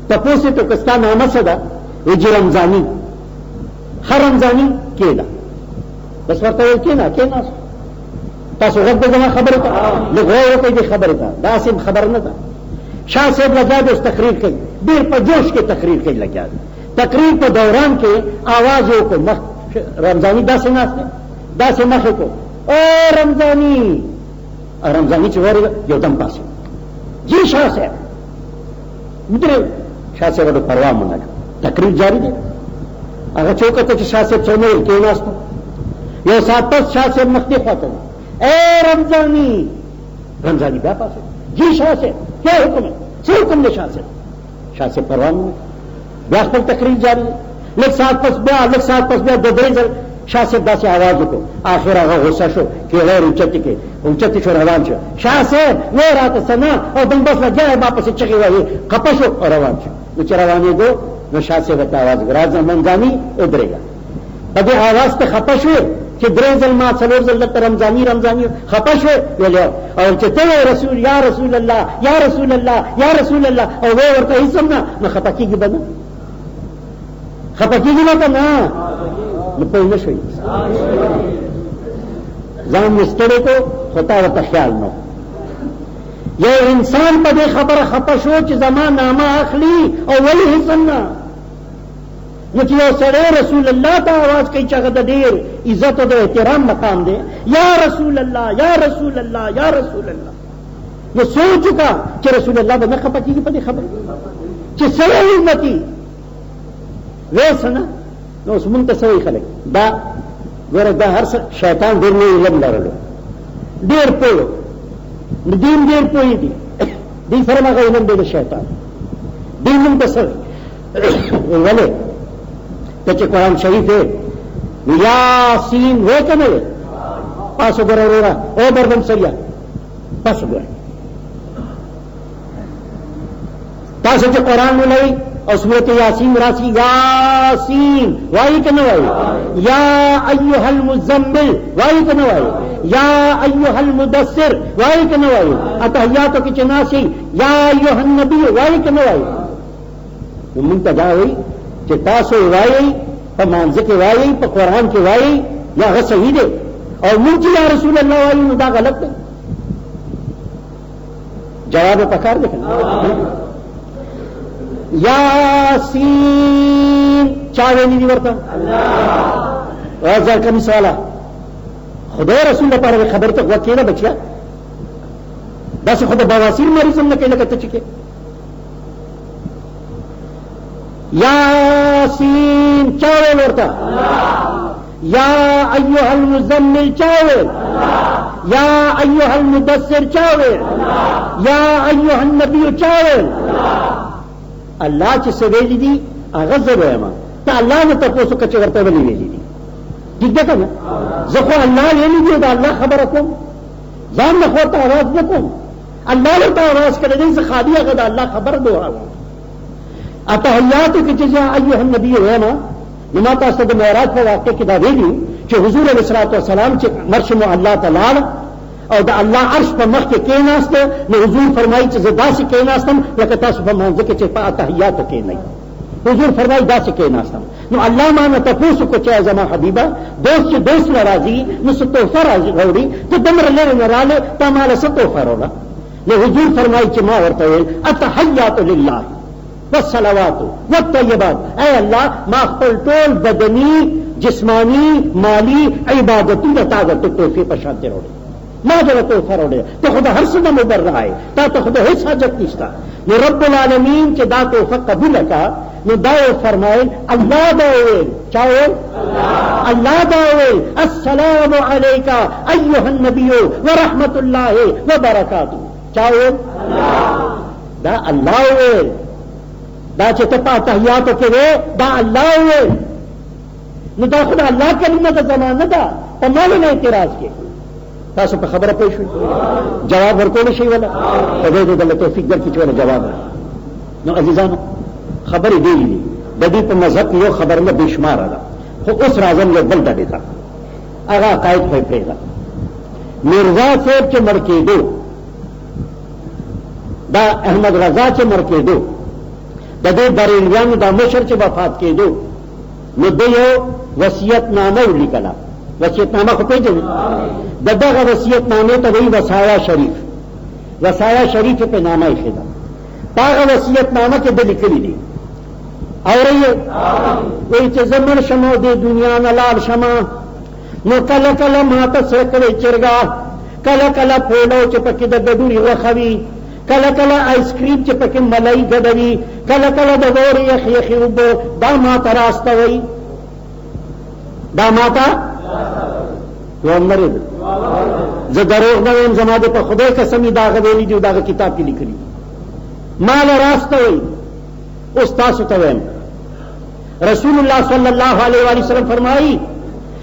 S1: تپوس یې کړه که ستا نامه څه ده وایي چې رمضاني. ښه رمضاني کېنه بس ورته ویل کېنه کېناست. تاسو غږ د زما خبرې ته لږ غور وکړئ دې خبرې ته داسې خبره نه ده. شاه صاحب لګیا دی اوس تقریر کوي ډېر په جوش کې تقریر کوي لګیا دی. تقریر په دوران کې آواز یې وکړو مخ رمضاني داسې ناست دی داسې مخ یې کړو او رمضاني رمضاني چې واورېده یو دم پاسې جی شاه صاحب ودرېد. شاه صاحب ورته پروا مو نه کړه تقریر جاري دی. هغه چې وکتل چې شاه صاحب څه ونه ویل کېناستو. یو ساعت پس شاه صاحب مخ دې خواته اے رمضاني رمضاني بیا پاسې جی شاه صاحب کیا حکم ہے څه حکم دی شاه صاحب. شاه صاحب پروا نه بیا خپل تقریر جاري دی. لږ ساعت پس بیا دو درې ځل شاه صاحب داسې آواز وکړو. آخر هغه غصه شو کېغیر اوچتې کې اوچتې شو روان شو. شاه صاحب وی راته څه نه او دم بس لګیا یې ما پسې چغې وهي خفه شو او روان شو. نو چې روانېدو نو شاه صاحب ورته آواز وکړه راځه رمضاني ودرېږه. په دې آواز ته خفه شوې چې درې ځل ما څلور ځل درته رمضاني خفه شوې ویلې او چې ته رسول یا رسول الله یا رسول الله یا رسول الله او وی ورته هېڅ هم نه نو خفه کېږي به نه خفه کېږي نه که نه نو پوه نه شوي ځان مې ستړی کړو خو تا ورته خیال نه یو انسان په دې خبره خفه شو چې زما نامه اخلي او ولې هېڅ هم نه نو چې یو سړی رسول الله ته آواز کوي چې هغه د ډېر عزت او د احترام مقام دی یا رسول الله یا رسول الله یا رسول الله نو سوچ وکړه چې رسول الله به نه خفه کېږي په دې خبره چې څه وایي امتي ویې څه نه نو اوس مونږ ته څه وایي خلک دا ګوره دا هر څه شیطان ډېر لوی علم لرلو ډېر پوه نو دوی هم ډېر پوهې دي دوی سره هغه علم دی د شیطان دوی مونږ ته څه وایي ولې ته چې قرآن شریف دی نو یاسین وی که نه وی پاسو ګوره وروره او بردم سریا پاسو ګوره تاسو چې قرآن ولوئ او سورت یاسین راشي یاسین وایي که نه وایي یا ایها المزمل وایي که نه وایي یا ایها المدثر وایي که نه وایي؟ اتحیاتو کې چې ناسي یا ایها النبی وایي که نه وایي؟ نو مونږ ته دا وایي چې تاسو وایي په مانځه کې وایي په قرآن کې وایي یا هغه صحیح دی او مونږ چې یا رسول الله وایي نو دا غلط دی. جواب پکار دی کنه. یاسین چا ویلي دي ورته؟ الله ځکه کوم سواله خدای رسول لپاره خبر ته وکړه نه بچیا داسې خو د بواسیر مریض هم نه کوي لکه ته چې کې. یاسین چا ویل ورته؟ یا ایها المزمل چا ویل؟ یا ایها المدثر چا ویل؟ یا ایها النبی چا ویل؟ الله چې څه ویلي دي هغه زه وایم ته الله نه تپوسو که چې ورته ولې ویلي دي. ٹھیک ده کنه؟ زه خو الله ویلي دي دا الله خبره کوم ځان نه خو ته آواز نه کوم الله ورته آواز کړی دی زه خالي هغه د الله خبره دوهراوم. اتحیاتو کې چې ایها النبی وایم نو ما تاسو د معراج په واقع کې دا ویلي چې حضور علیه الصلاۃ والسلام چې مرش معلا ته لاړ او د الله عرش په مخ کې کېناست نو حضور فرمایي چې زه داسې کېناستم لکه تاسو په مانځه کې چې په اتحیاتو کېنئ. حضور فرمایي داسې کېناستم. نو الله ما نه تپوس وکړو چې زما حبیبه دوست چې دوست نه راځي نو څه تحفه راوړي ته دومره لرې نه راغلې تا ماله څه تحفه راوړه؟ نو حضور فرمایي چې ما ورته ویل التحیات لله والصلوات والطیبات اے الله ما خپل ټول بدني جسمانی مالی عبادتونه تا د تحفې په شان راوړي ما جل تحفه راوړي ته خو د هر څه نه مبرع یې تا ته خو د هیڅ حاجت نشته. نو رب العالمین چې دا تحفه قبول کړه نو دا فرمایل الله دا ویل چا ویل؟ الله دا ویل السلام علیک ایها النبی ورحمت الله وبرکاته چا ویل؟ دا الله ویل. دا چې ته په اتحیاتو کې وې دا الله ویل نو دا خو د الله کلمه د زمانه ده په ما ولې اعتراض کې؟ تاسو په خبره پوه شئ؟ جواب ورکولی شئ ولا؟ خدای دې دله توفیق درکړي چې ولا جواب نو عزیزانو خبرې ډېرې دي د دې په مذهب کې یو خبره نه بې شماره ده خو اوس راځم یو بل ډډې ته هغه عقاید خو یې پرېږده. میرزا صاحب چې مړ کېدو دا احمد رضا چې مړ کېدو د دې بریلویانو دا مشر چې وفات کېدو نو د یو وصیت نامه ولیکله. وصیت نامه خو پېژنئ؟ د دغه وصیت نامې ته وایي وصایا شریف. وصایا شریف په نامه ایښې ده. په هغه وصیت نامه کې ده لیکلي دي اورئ وایي چې زه مړ شم او دې دنیا نه لاړ شم نو کله کله ماته سکړې چرګه کله کله پوډو چې پکې د ګډوري غوښه وي کله کله آیس کریم چې پکې ملای ګډوي کله کله د وورې یخې یخې اوبه دا ماته راستوئ دا ماته ومرید زه دروغ نه وایم زما د په خدای قسم دا هغه ویلي دي او دا هغه کتاب کې لیکلي مال راستوئ. اوس تاسو ته وایم رسول الله صلی الله علیه و سلم فرمایي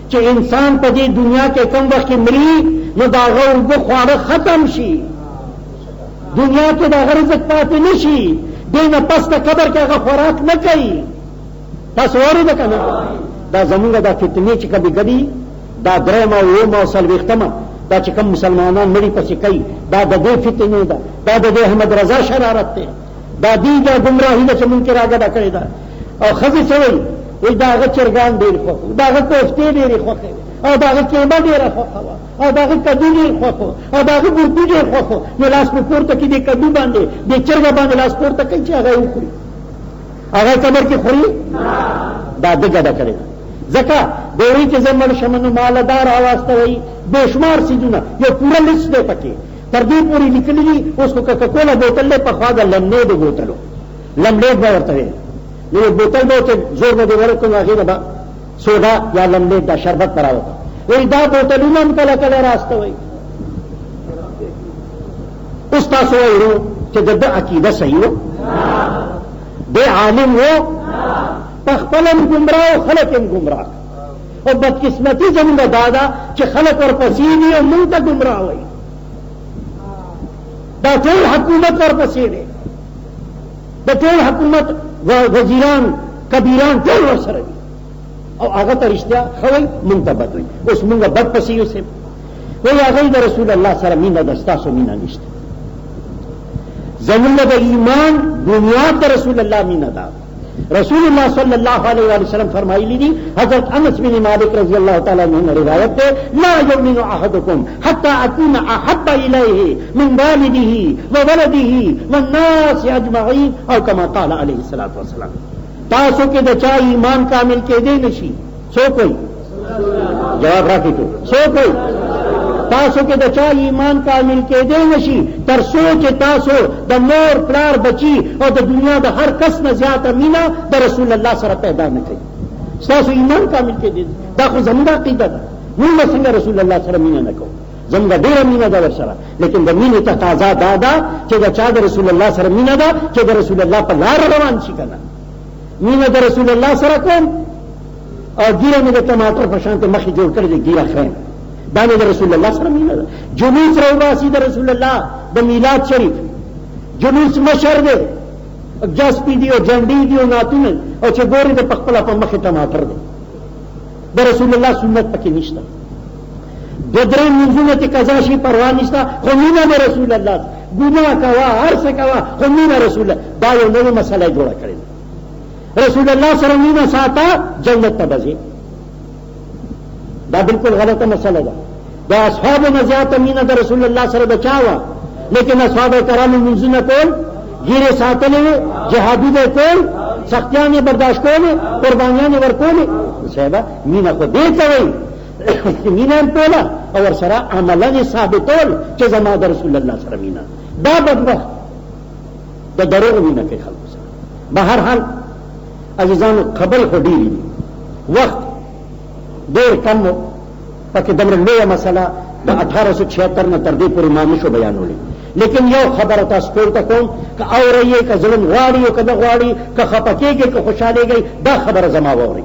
S1: چې انسان په دې دنیا کې کوم وخت کې مري نو دا هغه اوبه خواړه ختم شي دنیا کې دا هغه رزق پاتې نشي دې نه پس ته قبر کې هغه خوراک نه کوي. تاسو اورئ که نه؟ دا زمونږ دا فتنې چې کبي ګډي دا درېمه او اوومه او څلوېښتمه دا چې کوم مسلمانان مړي پسې کوي دا د دې فتنې ده دا د دې احمد رضا شرارت دی دا دیګه ګمراهي ده چې مونږ کې راګډه کړې ده. او ښځې څه وایي؟ وایي دا هغه چرګان ډېر خوښ دا هغه کوفتې ډېرې خوښې او دا هغه کیمه ډېره خوښه وه او دا هغه کدو ډېر خوښ و او دا هغه ګردو ډېر خوښ و نو لاس په پورته کې دې کدو باندې دې چرګه باندې لاس پورته کوي چې هغه یې وخوري هغه قبر کې خوري دا ده ګډه کړې ده. ځکه دوی چې زه مړ شم نو مالدار راواستوئ بې شمار څیزونه یو پوره لسټ دی پکې تر دې پورې لیکلي دي. اوس خو کوکاکولا بوتل دی پخوا د لمنې د بوتلو لملیټ به ورته ویل نو یو بوتل به چې زور به دې ورکړو نو هغې به سوډا یا لملیټ دا شربت به راوته وایي دا بوتلونه هم کله کله راستوئ. اوس تاسو وایو چې د ده عقیده صحیح و دی عالم و پخپله هم ګمراه او خلک هم ګمراه او بدقسمتي زمونږ دا ده چې خلک ورپسې دي او مونږ ته ګمراه وایي دا ټول حکومت ورپسې دی د ټول حکومت وزیران کبیران ټول ورسره دي او هغه ته رښتیا ښه وایي مونږ ته بد وایي. اوس مونږ بد پسې یوسئ وی هغوی د رسول الله سره مینه ده، ستاسو مینه نشته. زمونږ د ایمان بنیاد د رسول الله مینه ده. رسول الله صلی الله علیه وسلم فرمایلی دي، حضرت انس بن مالک رضی الله تعالی عنہ روایت ده، لا یؤمن احدکم حتى اكون احب الیه من والده وولده والناس اجمعین، او کما قال علیه الصلاۃ والسلام. تاسو کې د چا ایمان کامل کېدی نشي؟ څوک وایي؟ جواب راکړئ. څوک وایي؟ تاسو کې د چا ایمان کامل کېدی نشي تر څو چې تاسو د مور پلار بچي او د دنیا د هر کس نه زیاته مینه د رسول الله سره پیدا نه کړئ. ستاسو ایمان کامل کېدی، دا خو زموږ عقیده ده. موږ څنګه رسول الله سره مینه نه کوو؟ زموږ ډېره مینه ده ورسره، لیکن د مینې تقاضا دا ده چې د چا د رسول الله سره مینه ده چې د رسول الله په لاره روان شي. که نه مینه د رسول الله سره کوم او ګیره مې د ټماټر په شان مخې جوړ کړی دی، ګیره خیم، دا مې د رسول الله سره مینه ده. جلوس راوباسي د رسول الله د میلاد شریف، جلوس مشر دی، جسپی دی او جنډې دی او ناتونه، او چې ګوري د پخپله په مخې ټماټر دی. د رسول الله سنت پکې نشته. دو درې منځونه چې قضا شي پروا نشته، خو مینه د رسول الله. ګناه کوه، هر څه کوه، خو مینه رسول الله. دا یو نوې مسله جوړه کړې ده. رسول الله سره مینه ساته، جنت ته به ځې. دا بالکل غلطه مسله ده. د اصحابو نه زیاته مینه د رسول الله سره د چا وه؟ لیکن اصحاب کرامو منځونه کول، ګیرې ساتلې وې، جهادونه یې کول، سختیانې برداشت کولې، قربانیانې ورکولې. صاحبه مینه خو دې کوئ مینه هم کوله او ورسره عملا یې ثابتول چې زما د رسول الله سره مینه. دا بدبخت د دروغو مینه کوي خلکو سره. به هر حال عزیزانو خبرې خو ډېرې دي، وخت ډېر کم و، پکې دومره لویه مسله د 1876 نه تر دې پورې ما نشو بیانولی. لیکن یو خبره تاسو ټول ته کوم، که اورئ یې، که ظلم غواړي او که نه غواړي، که خفه کېږئ که خوشحالېږئ، دا خبره زما واورئ.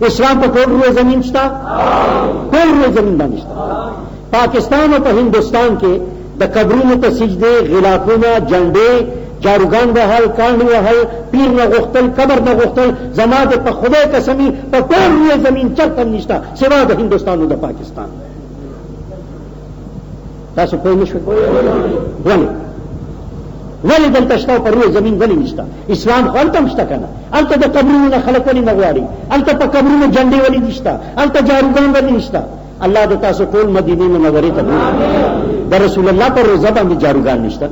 S1: اسلام په ټول روی زمین شته؟ ټول روی زمین باندې شته. پاکستان او په هندوستان کې د قبرونو ته سجدې، غلافونه، جنډې، جاروګان وهل، کاڼي وهل، پیر نه غوښتل، قبر نه غوښتل، زما د په خدای قسمي په ټول روی زمین چرته هم نشته سوا د هندوستان او د پاکستان. تاسو پوه نه شوئ؟ ولې دلته شته په روی زمین ولې نشته؟ اسلام خو هلته هم شته که نه؟ هلته د قبرونو نه خلک ولې نه غواړي؟ هلته په قبرونو جنډې ولې نشته؟ هلته جاروګان ولې نشته؟ الله د تاسو ټول مدینې منورې ته د رسول الله په روزه باندې جاروګان نشته،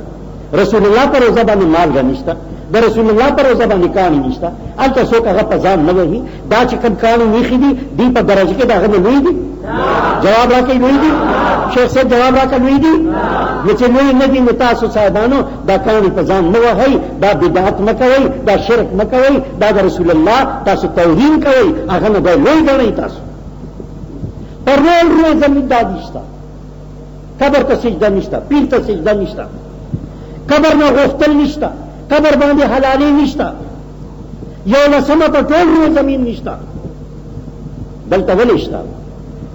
S1: رسول الله پر روزه باندې مالګه نشته، د رسول الله پر روزه باندې کاڼي نشته. هلته څوک هغه په ځان نه وهي. دا چې کوم کاڼي میخي دي دی په درجه کې د هغه نه لوی دي؟ جواب راکړئ لوی دي؟ شیخ صاحب جواب راکړه لوی دي؟ نو چې لوی نه دي نو تاسو صاحبانو دا کاڼي په ځان مه وهئ، دا بدعت مه کوئ، دا شرک مه کوئ، دا د رسول الله تاسو توهین کوئ، هغه نه به لوی ګڼئ. تاسو پر روی زمین دا نشته، قبر ته سجده نشته، پیر ته سجده نشته، قبر نه غوښتل نشته، قبر باندې حلالي نشته، یو لسمه په ټول روی زمین نشته. دلته ولې شته؟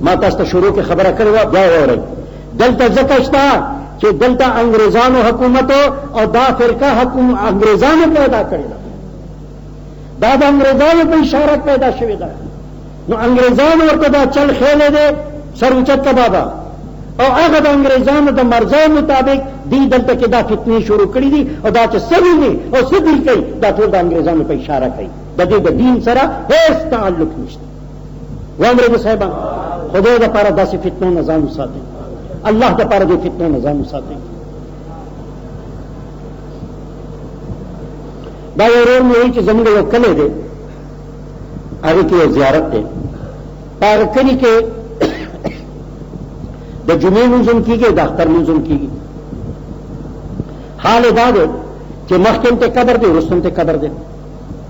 S1: ما تاسو ته شروع کې خبره کړې وه، بیا واورئ. دلته ځکه شته چې دلته انګریزانو حکومت او دا فرقه انګریزانو پیدا کړې ده. دا د انګریزانو په اشاره پیدا شوې ده. نو انګریزانو ورته دا چل خېلې دی سر اوچت کا بابا، او هغه د انګریزانو د مرضیو مطابق دی دلته کې دا فتنې شروع کړي دي، او دا چې څه ویني او څه دوی کوي دا ټول د انګریزانو په اشاره کوي. د دې د دین سره هیڅ تعلق نشته. وامرې صاحبان خدای دپاره داسې فتنو نه ځان وساتئ، الله دپاره دې فتنو نه ځان وساتئ. دا یو ورور مې وایي چې زموږ یو کلی دی، هغې کې یو زیارت دی. په هغه کلي کې د جمعې لمونځ هم کېږي، د اختر لمونځ هم کېږي. حال دا دی چې مخکې هم ته قبر دی، وروسته هم ته قبر دی،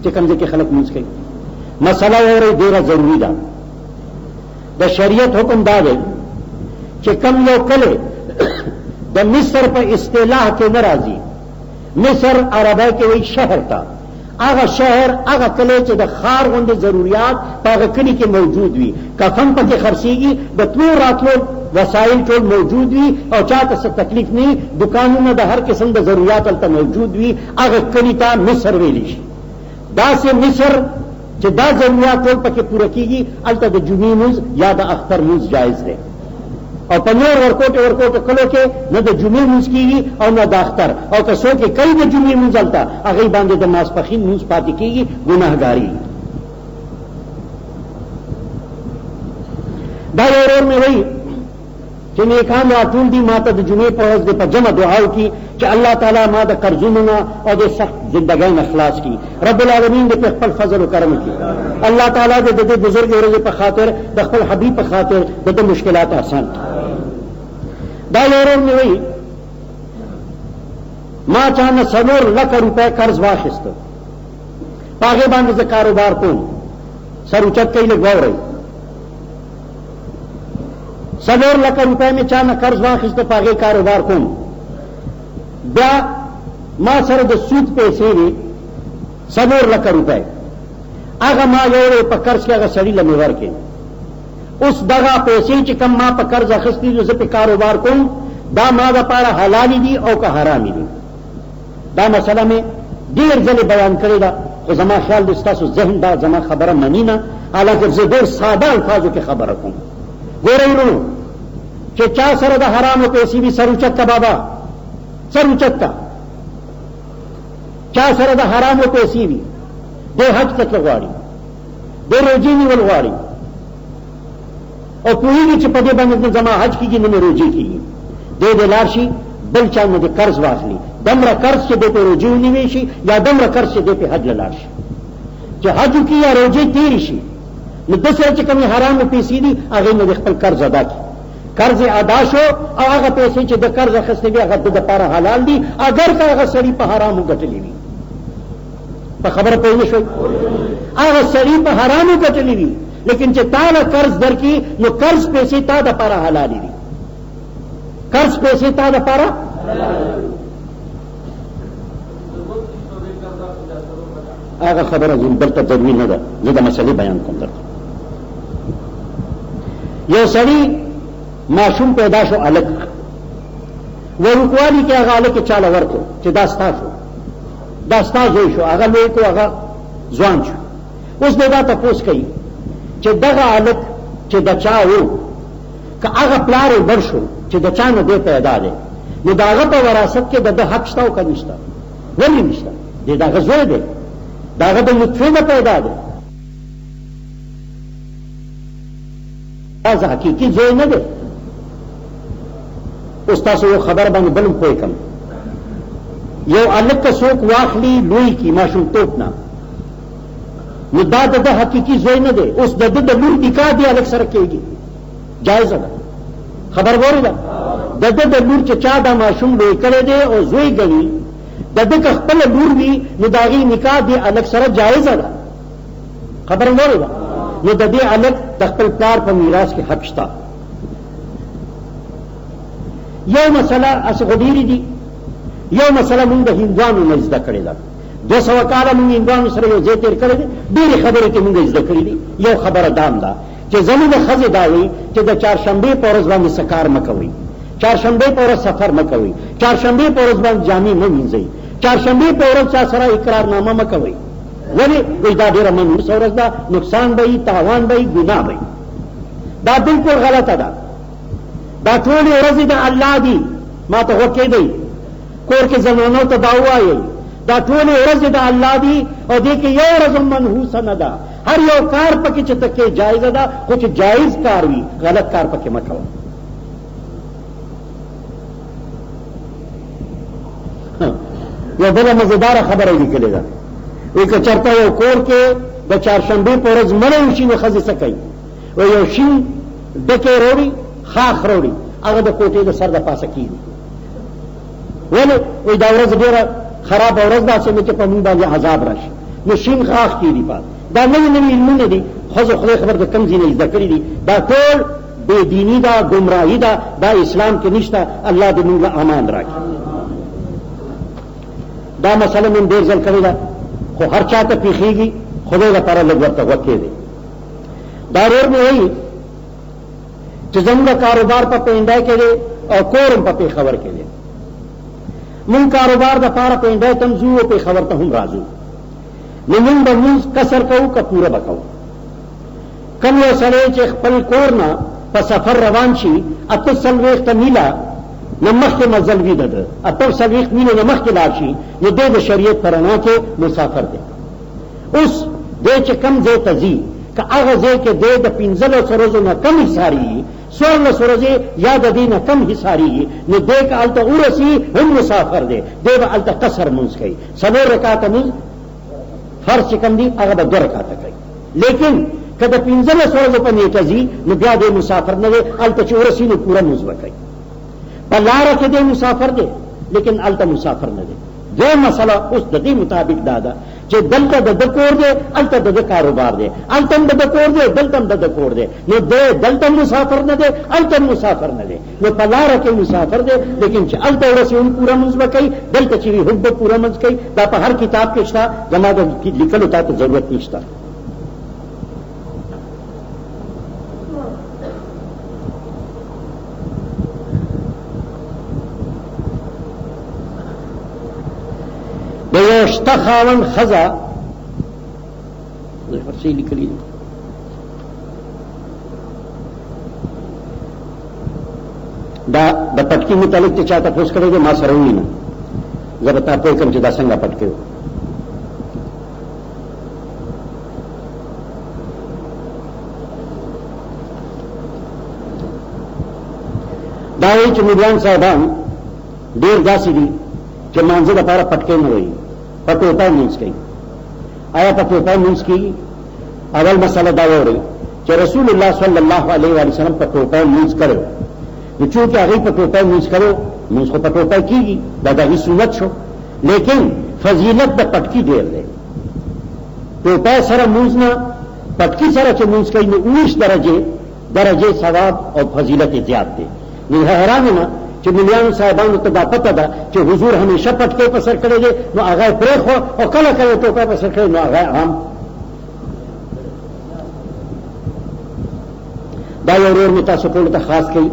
S1: چې کوم ځای کې خلک لمونځ کوي. مسله واورئ، ډېره ضروري ده. د شریعت حکم دا دی چې کوم یو کلی د مصر په اصطلاح کې نه راځي، مصر عربی کې وایي شهر ته، هغه شهر هغه کلی چې د ښار غوندې ضروریات په هغه کلي کې موجود وي، کفن پکې خرڅېږي، د تلو راتلو وسایل ټول موجود وي، او چاته څه تکلیف نه وي، دکانونه د هر قسم د ضروریات هلته موجود وي، هغه کلي ته مصر ویلی شي. داسې مصر چې دا ضروریات ټول پکې پوره کېږي، هلته د جمعې لمونځ یا د اختر لمونځ جایز دی. او په نور ورکوټه کلو کې نه د جمعې مونځ کېږي او نه د اختر، او که څوک یې کوي د جمعې مونځ هلته هغې باندې د ماسپښین مونځ پاتې کېږي، ګناهګاري. دا یو ورور مې وایي چې نیکان راټول دي ما ته د جمعې په ورځ د په جمع دعا وکړي چې الله تعالی ما د قرضونو نه او د سخت زندګۍ نه خلاص کړي، رب العالمین دې په خپل فضل و کرم کړي، الله تعالی دې د دې بزرګ ورځې په خاطر د خپل حبیب په خاطر د ده مشکلات آسان کړي. دا یو ورور مې وایي ما چا نه 4 لکه روپۍ قرض واخیسته، په هغې باندې زه کاروبار کوم، سر اوچت کوي لږ واورئ، 4 لکه روپۍ مې چا نه قرض واخیسته، په هغې کاروبار کوم، بیا ما سره د سود پیسې وي 4 لکه روپۍ، هغه ما یو په قرض کې هغه سړي له مې ورکړې، اوس دغه پیسې چې کوم ما په قرض اخیستي دي زه پې کاروبار کوم، دا ما دپاره حلالې دي او که حرامې دي. دا مسله مې ډېر ځلې بیان کړې ده، خو زما خیال دی ستاسو ذهن دا زما خبره مني نه، حالانکه زه ډېر ساده الفاظو کې خبره کوم. ګورئ ورونو چې چا سره د حرامو پیسې وي سر اوچت که بابا، سر اوچت که. چا سره د حرامو پیسې وي دی حج ته تلل غواړي، دی روجې نیول غواړي او پوهېږي چې په دې باندې نه زما حج کېږي نه مې روجې کېږي، دی دې لاړ شي بل چا نه دې قرض واخلي، دومره قرض چې دی پې روجې ونیوی شي یا دومره قرض چې دی پې حج له لاړ شي، چې حج وکړي یا روجې تېرې شي، نو ده سره چې کومې حرامو پیسې دي هغې نه د خپل قرض ادا کړي، قرض ادا شو او هغه پیسې چې د قرض اخیستې وي هغه د دپاره حلال دي، اگر که هغه سړي په حرامو ګټلې وي. په خبره پوه نه شوئ؟ هغه سړي په حرامو ګټلې وي، لیکن چې تا له قرض درکړي نو قرض پیسې تا دپاره حلالې دي، قرض پیسې تا دپاره هغه خبره دلته ضروري نه ده، زه د مسلې بیان کوم درته. یو سړي ماشوم پیدا شو هلک، وړوکوالي کې هغه هلک چاله ورکړو چې دا ستا شو، دا ستا زوی شو، هغه لوی کړو، هغه ځوان شو. اوس دی دا تپوس کوي چې دغه هلک چې د چا و که هغه پلار یې بر شو چې د چا نه دی پیدا دی، نو د هغه په وراثت کې د ده حق شته او که نشته؟ ولې نشته؟ دی د هغه زوی دی، د هغه د نطفې نه پیدا دی، دا حقیقي زوی نه دی. اوس تاسو یو خبر باندې بل هم پوه کړم، یو هلک که څوک واخلي لوی کړي ماشومتوب نه، نو دا د ده حقیقي زوی نه دی، اوس د ده د لور نکاح دې هلک سره کېږي، جایزه ده. خبر واورېده؟ د ده د لور چې چا دا ماشوم لوی کړی دی او زوی ګڼي، د ده که خپله لور وي نو د هغې نکاح دې هلک سره جایزه ده. خبر واورېده؟ نو د دې هلک د خپل پلار په میراث کې حق شته. یو مسله هسې خو ډېرې دي، یو مسله مونږ د هندوانو نه زده کړې ده، 200 کاله مونږ هندوانو سره یو ځای تېر کړی دی، ډېرې خبرې کې مونږ زده کړي دي. یو خبره دام ده چې زموږ ښځې دا وایي چې د چهارشنبې په ورځ باندې څه کار مه کوئ، چهارشنبې په ورځ سفر مه کوئ، چهارشنبې په ورځ باندې جامې مه مینځئ، چهارشنبې په ورځ چا سره اقرارنامه مه کوئ. ولې؟ وایي دا ډېره منحوسه ورځ ده، نقصان به وي، تاوان به وي، ګناه به وي. دا بالکل غلطه ده. دا ټولې ورځې د الله دي، ما ته غوږ کېږئ، کور کې زنانو ته دا ووایئ دا ټولې ورځې د الله دي او دې کې یو ورځ هم منحوسه نه ده، هر یو کار پکې چې ته کې جایزه ده، خو چې جایز کار وي غلط کار پکې مه کوه. یو بله مزیداره خبره یې لیکلې ده، وایي که چېرته یو کور کې د چهارشنبې په ورځ مړی وشي نو ښځې څه کوي؟ وایي یو شین ډکې راوړي، خاخ راوړي، هغه د کوټې د سر د پاسه کېږي. ولې؟ وایي دا ورځ ډېره خرابه ورځ ده چې په موږ باندې عذاب راشي، نو شین خاخ کېږي. دا نوي نوي علمونه دي، ښځو خدای خبر د کوم ځای نه زده کړي دي، دا ټول بې دیني ده، ګمراهي ده، دا اسلام کې نشته. الله دې موږ له امان راکړي. دا مسله مې ډېر ځل کړې ده، خو هر چا ته پېښېږي، خدای لپاره لږ ورته غوږ کېږدئ. دا ورور مې وایي چې زموږ کاروبار په پینډای کې دی او کور هم په پېښور کې دی. مونږ کاروبار دپاره پینډای ته هم ځو او پېښور ته هم راځو، نو مونږ به مونځ کسر کوو که پوره به کوو. کوم یو سړی چې خپل کور نه په سفر روان شي 8 میله نه مخکې مزل وي ده 8 میله نه مخکې لاړ شي نو دی د شریعت په رڼا کې مسافر دی. اوس دی چې کم ځای ته ځي که هغه ځای کې دی د 15 ورځو نه کم حصاري 14 ورځې یا د دې نه کم حصاري نو دی که هلته ورسي هم مسافر دی. دی به هلته قصر مونځ کوي 4 رکعاته مونځ فرض چې کم دي هغه به 2 رکعاته کوي. لیکن که د 15 ورځو په نیټه ځي نو بیا دی مسافر نه دی هلته چې ورسي نو پوره مونځ به کوي. په لاره کې دی مسافر دی لیکن هلته مسافر نه دی. دې مسله اوس د دې مطابق دا ده چې دلته د کور دی هلته د کاروبار دی هلته هم د کور دی دلته هم د کور دی نو دی دلته مسافر نه دی هلته مسافر نه دی نو په لاره کې مسافر دی لیکن چې هلته ورسي هم پوره مونځ به کوي دلته چې وي هم به پوره مونځ کوي. دا په هر کتاب کې شته زما د لیکلو ته ضرورت نشته. د یو شته خاوند ښځه هرڅه یې لیکلي دي دا د پټکي متعلق چې چا تپوس کړی دی ما سره ووینه زه به تا پوه کړم چې دا څنګه پټکی و. دا وایي چې مریان صاحبان ډېر داسې دي چې مانځه دپاره پټکی نه وایي په ټوپه مونځ کوي. آیا په ټوپه مونځ کېږي؟ اول مسله دا واورئ چې رسول الله صلی الله علیه و وسلم په ټوپه مونځ کړی نو چونکې هغوی په ټوپه مونځ کړی مونځ خو په ټوپه کېږي دا د هغوی سنت شو لیکن فضیلت د پټکي ډېر دی. ټوپه سره مونځ نه پټکي سره چې مونځ کوي نو 19 درجې ثواب او فضیلت یې زیات دی. نو حیران نه چې ملیانو صاحبانو ته دا پته ده چې حضور همیشه پټکی په سر کړی دی نو هغه یې پرېښو او کله کله ټوپه په سر کړی نو هغه عام. دا یو ورور مې تاسو ټولو ته خاص کوي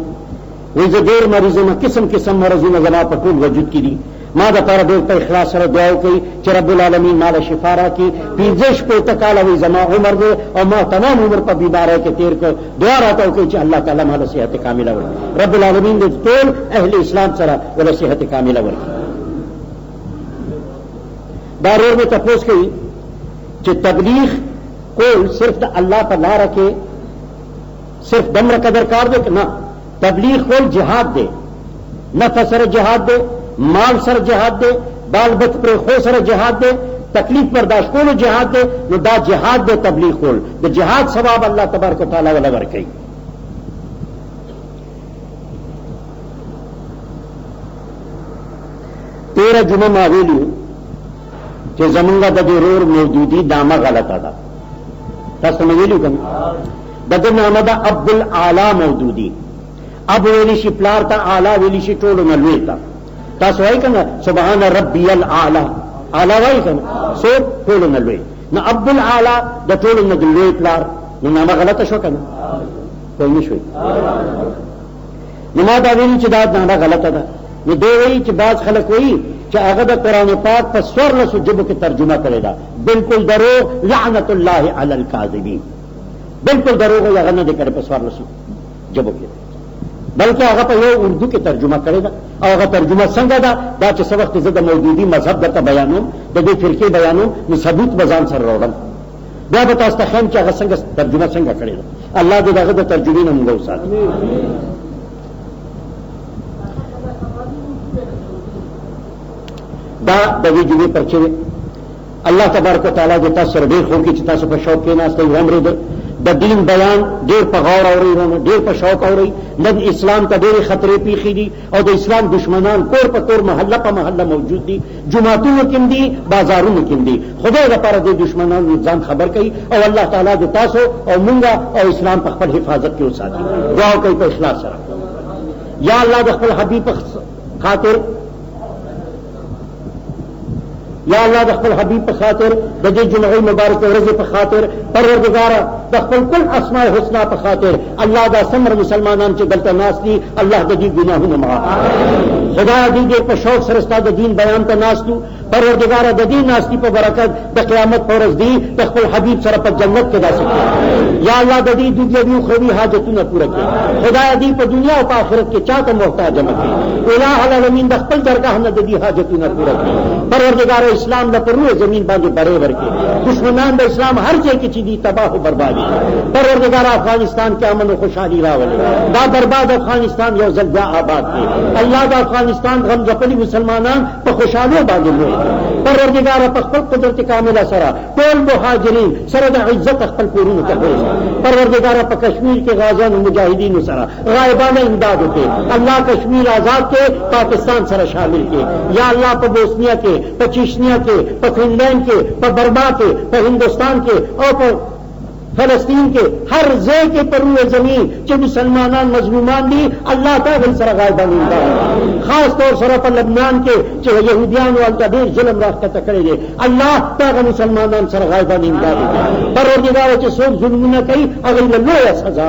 S1: وایي زه ډېر مریض یم قسم قسم مرضونه زما په ټول وجود کې دي ما دپاره ډېر په اخلاص سره دعا وکړئ چې رب العالمین ماله شفا راکړي. 15 کاله وایي زما عمر دی او ما تمام عمر په بیمارۍ کې تېر کړ. دعا راته وکړئ چې الله تعالی ماله صحت کامله ورکړي. رب العالمین دې ټول اهل اسلام سره وله صحت کامله ورکړي. دا ورور مې تپوس کوي چې تبلیغ کول صرف د الله په لاره کې صرف دمره قدر کار دی که نه؟ تبلیغ کول جهاد دی. نفس سره جهاد دی مال سره جهاد دی بال بچ پرېښو سره جهاد دی تکلیف برداشت کولو جهاد دی. نو دا جهاد دی تبلیغ کول د جهاد ثواب الله تبارک وتعالی وله ورکوي. تیره جمعه ما ویلي چې زمونږ د دې ورور مودودي نامه غلطه ده. تاسو ته مې ویلي که نه؟ د ده نامه ده عبدالاعلی مودودي. اب ویلی شي پلار ته اعلی ویلی شي ټولو نه لوی ته. تاسو وایي که نه سبحان ربی الاعلی اعلی وایي که نه څوک ټولو نه لوی نو عبدالاعلی د ټولو نه د لوی پلار نو نامه غلطه شو که نه؟ پوه نه شوئ؟ نو ما دا ویلي چې دا نامه غلطه ده. نو دی وایي چې بعض خلک وایي چې هغه د قرآن پاک په 14 ژبو کې ترجمه کړې ده. بالکل دروغ لعنت الله علی الکاذبین. بالکل دروغ یې هغه نه دی کړی په 14 ژبو کې بلکې هغه په یو اردو کې ترجمه کړې ده. او هغه ترجمه څنګه ده دا چې څه وخت زه د مودودي مذهب درته بیانوم د دې فرقې بیانوم نو ثبوت به ځان سره راوړم بیا به تاسو ته ښیم چې هغه څنګه ترجمه څنګه کړې ده. الله دې د هغه د ترجمې نه موږ وساتي. دا د دې جمعې پرچې دی. الله تبارک وتعالی دې تاسو سره ډېر ښه وکړي چې تاسو په شوق کېناستئ واورېده د دین بیان ډېر په غور اورئ ډېر په شوق اورئ. نن اسلام ته ډېرې خطرې پیښې دي او د اسلام دشمنان کور په کور محله په محله موجود دي جوماتونو کې هم دي بازارونو کې هم دي. خدای لپاره د دشمنانو ځان خبر کوي او الله تعالی د تاسو او مونږ او اسلام په خپل حفاظت کې وساتي. دعا کوي په اخلاص سره یا الله د خپل حبیب په خاطر یا اللہ د خپل حبیب په خاطر د دې جمعې مبارک ورځې په خاطر پروردګاره د خپل کل اسماء الحسنا په خاطر الله دا څومره مسلمانان چې دلته ناست دي الله د دې ګناهونه معاف خدا دې په شوق سره ستاسو د دین بیان ته ناستو پروردګاره د دې ناستی په برکت د قیامت پر ورځ دی د خپل حبیب سره په جنت کې داسې یا الله د دې دنیوي اخروی حاجتونه پوره کړي خدای دې په دنیا او په آخرت کې چاته محتاج مه کړي الہ العالمین د خپل درگاه نه د دې حاجتونه پوره کړي پروردګار اسلام د پروي زمين باندې بره ورکړي دشمنان د اسلام هر ځای کې چې دي تباہ او برباد پروردګار افغانستان کې امن او خوشحالي راولي دا برباد افغانستان یو ځل بیا آباد کړي الله د افغانستان غم ځپلي مسلمانان په خوشحالي باندې پروردگار په خپل قدرت کامله سره ټول مهاجرین سره د عزت خپل کورونو ته ورسوي پروردگار په کشمیر کې غازیان او مجاهدینو سره غایبانه امداد وکړي الله کشمیر آزاد کې پاکستان سره شامل کړي یا الله په بوسنیا کې په چشنیا کې په فنلینډ کې په برما کې په هندوستان کې او په فلسطین کے ہر ځای کې پر روی زمین چې مسلمانان مظلومان دي الله تعالی سره غایبان امداد خاص طور سره په لبنان کې چې يهوديان او الکبیر ظلم راکته کړی دي الله تعالی مسلمانان سره غایبان امداد پروردگار چې څوک ظلمونه کوي هغه له لوی سزا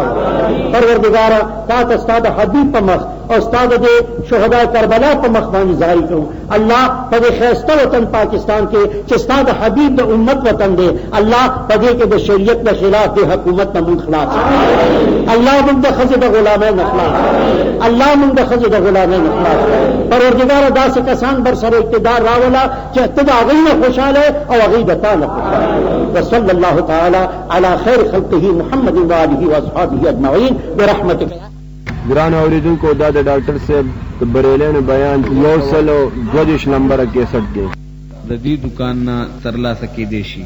S1: پروردگار تاسو استاد حبیب په مخ او استاد دې شهدا کربلا په مخ باندې ظاهر کړو الله په دې خیسته وطن پاکستان کې چې استاد حبیب د امت وطن دی الله په دې کې د شریعت د خلاف د حکومت نه مونږ خلاص الله موږ د خزې د غلامۍ نه خلاص الله موږ د خزې د غلامۍ نه خلاص پروردګار داسې کسان بر سره اقتدار راولا چې ته د هغوی نه خوشاله او هغوی د تا نه خوشاله وصلی الله تعالی علی خیر خلقه محمد و آله و اصحابه اجمعین برحمتک
S2: ګران اوریدونکو دا د ډاکټر صاحب د بریلیانو بیان 122 نمبر 61 کې
S3: د دې دکان نه ترلاسه کېدی شي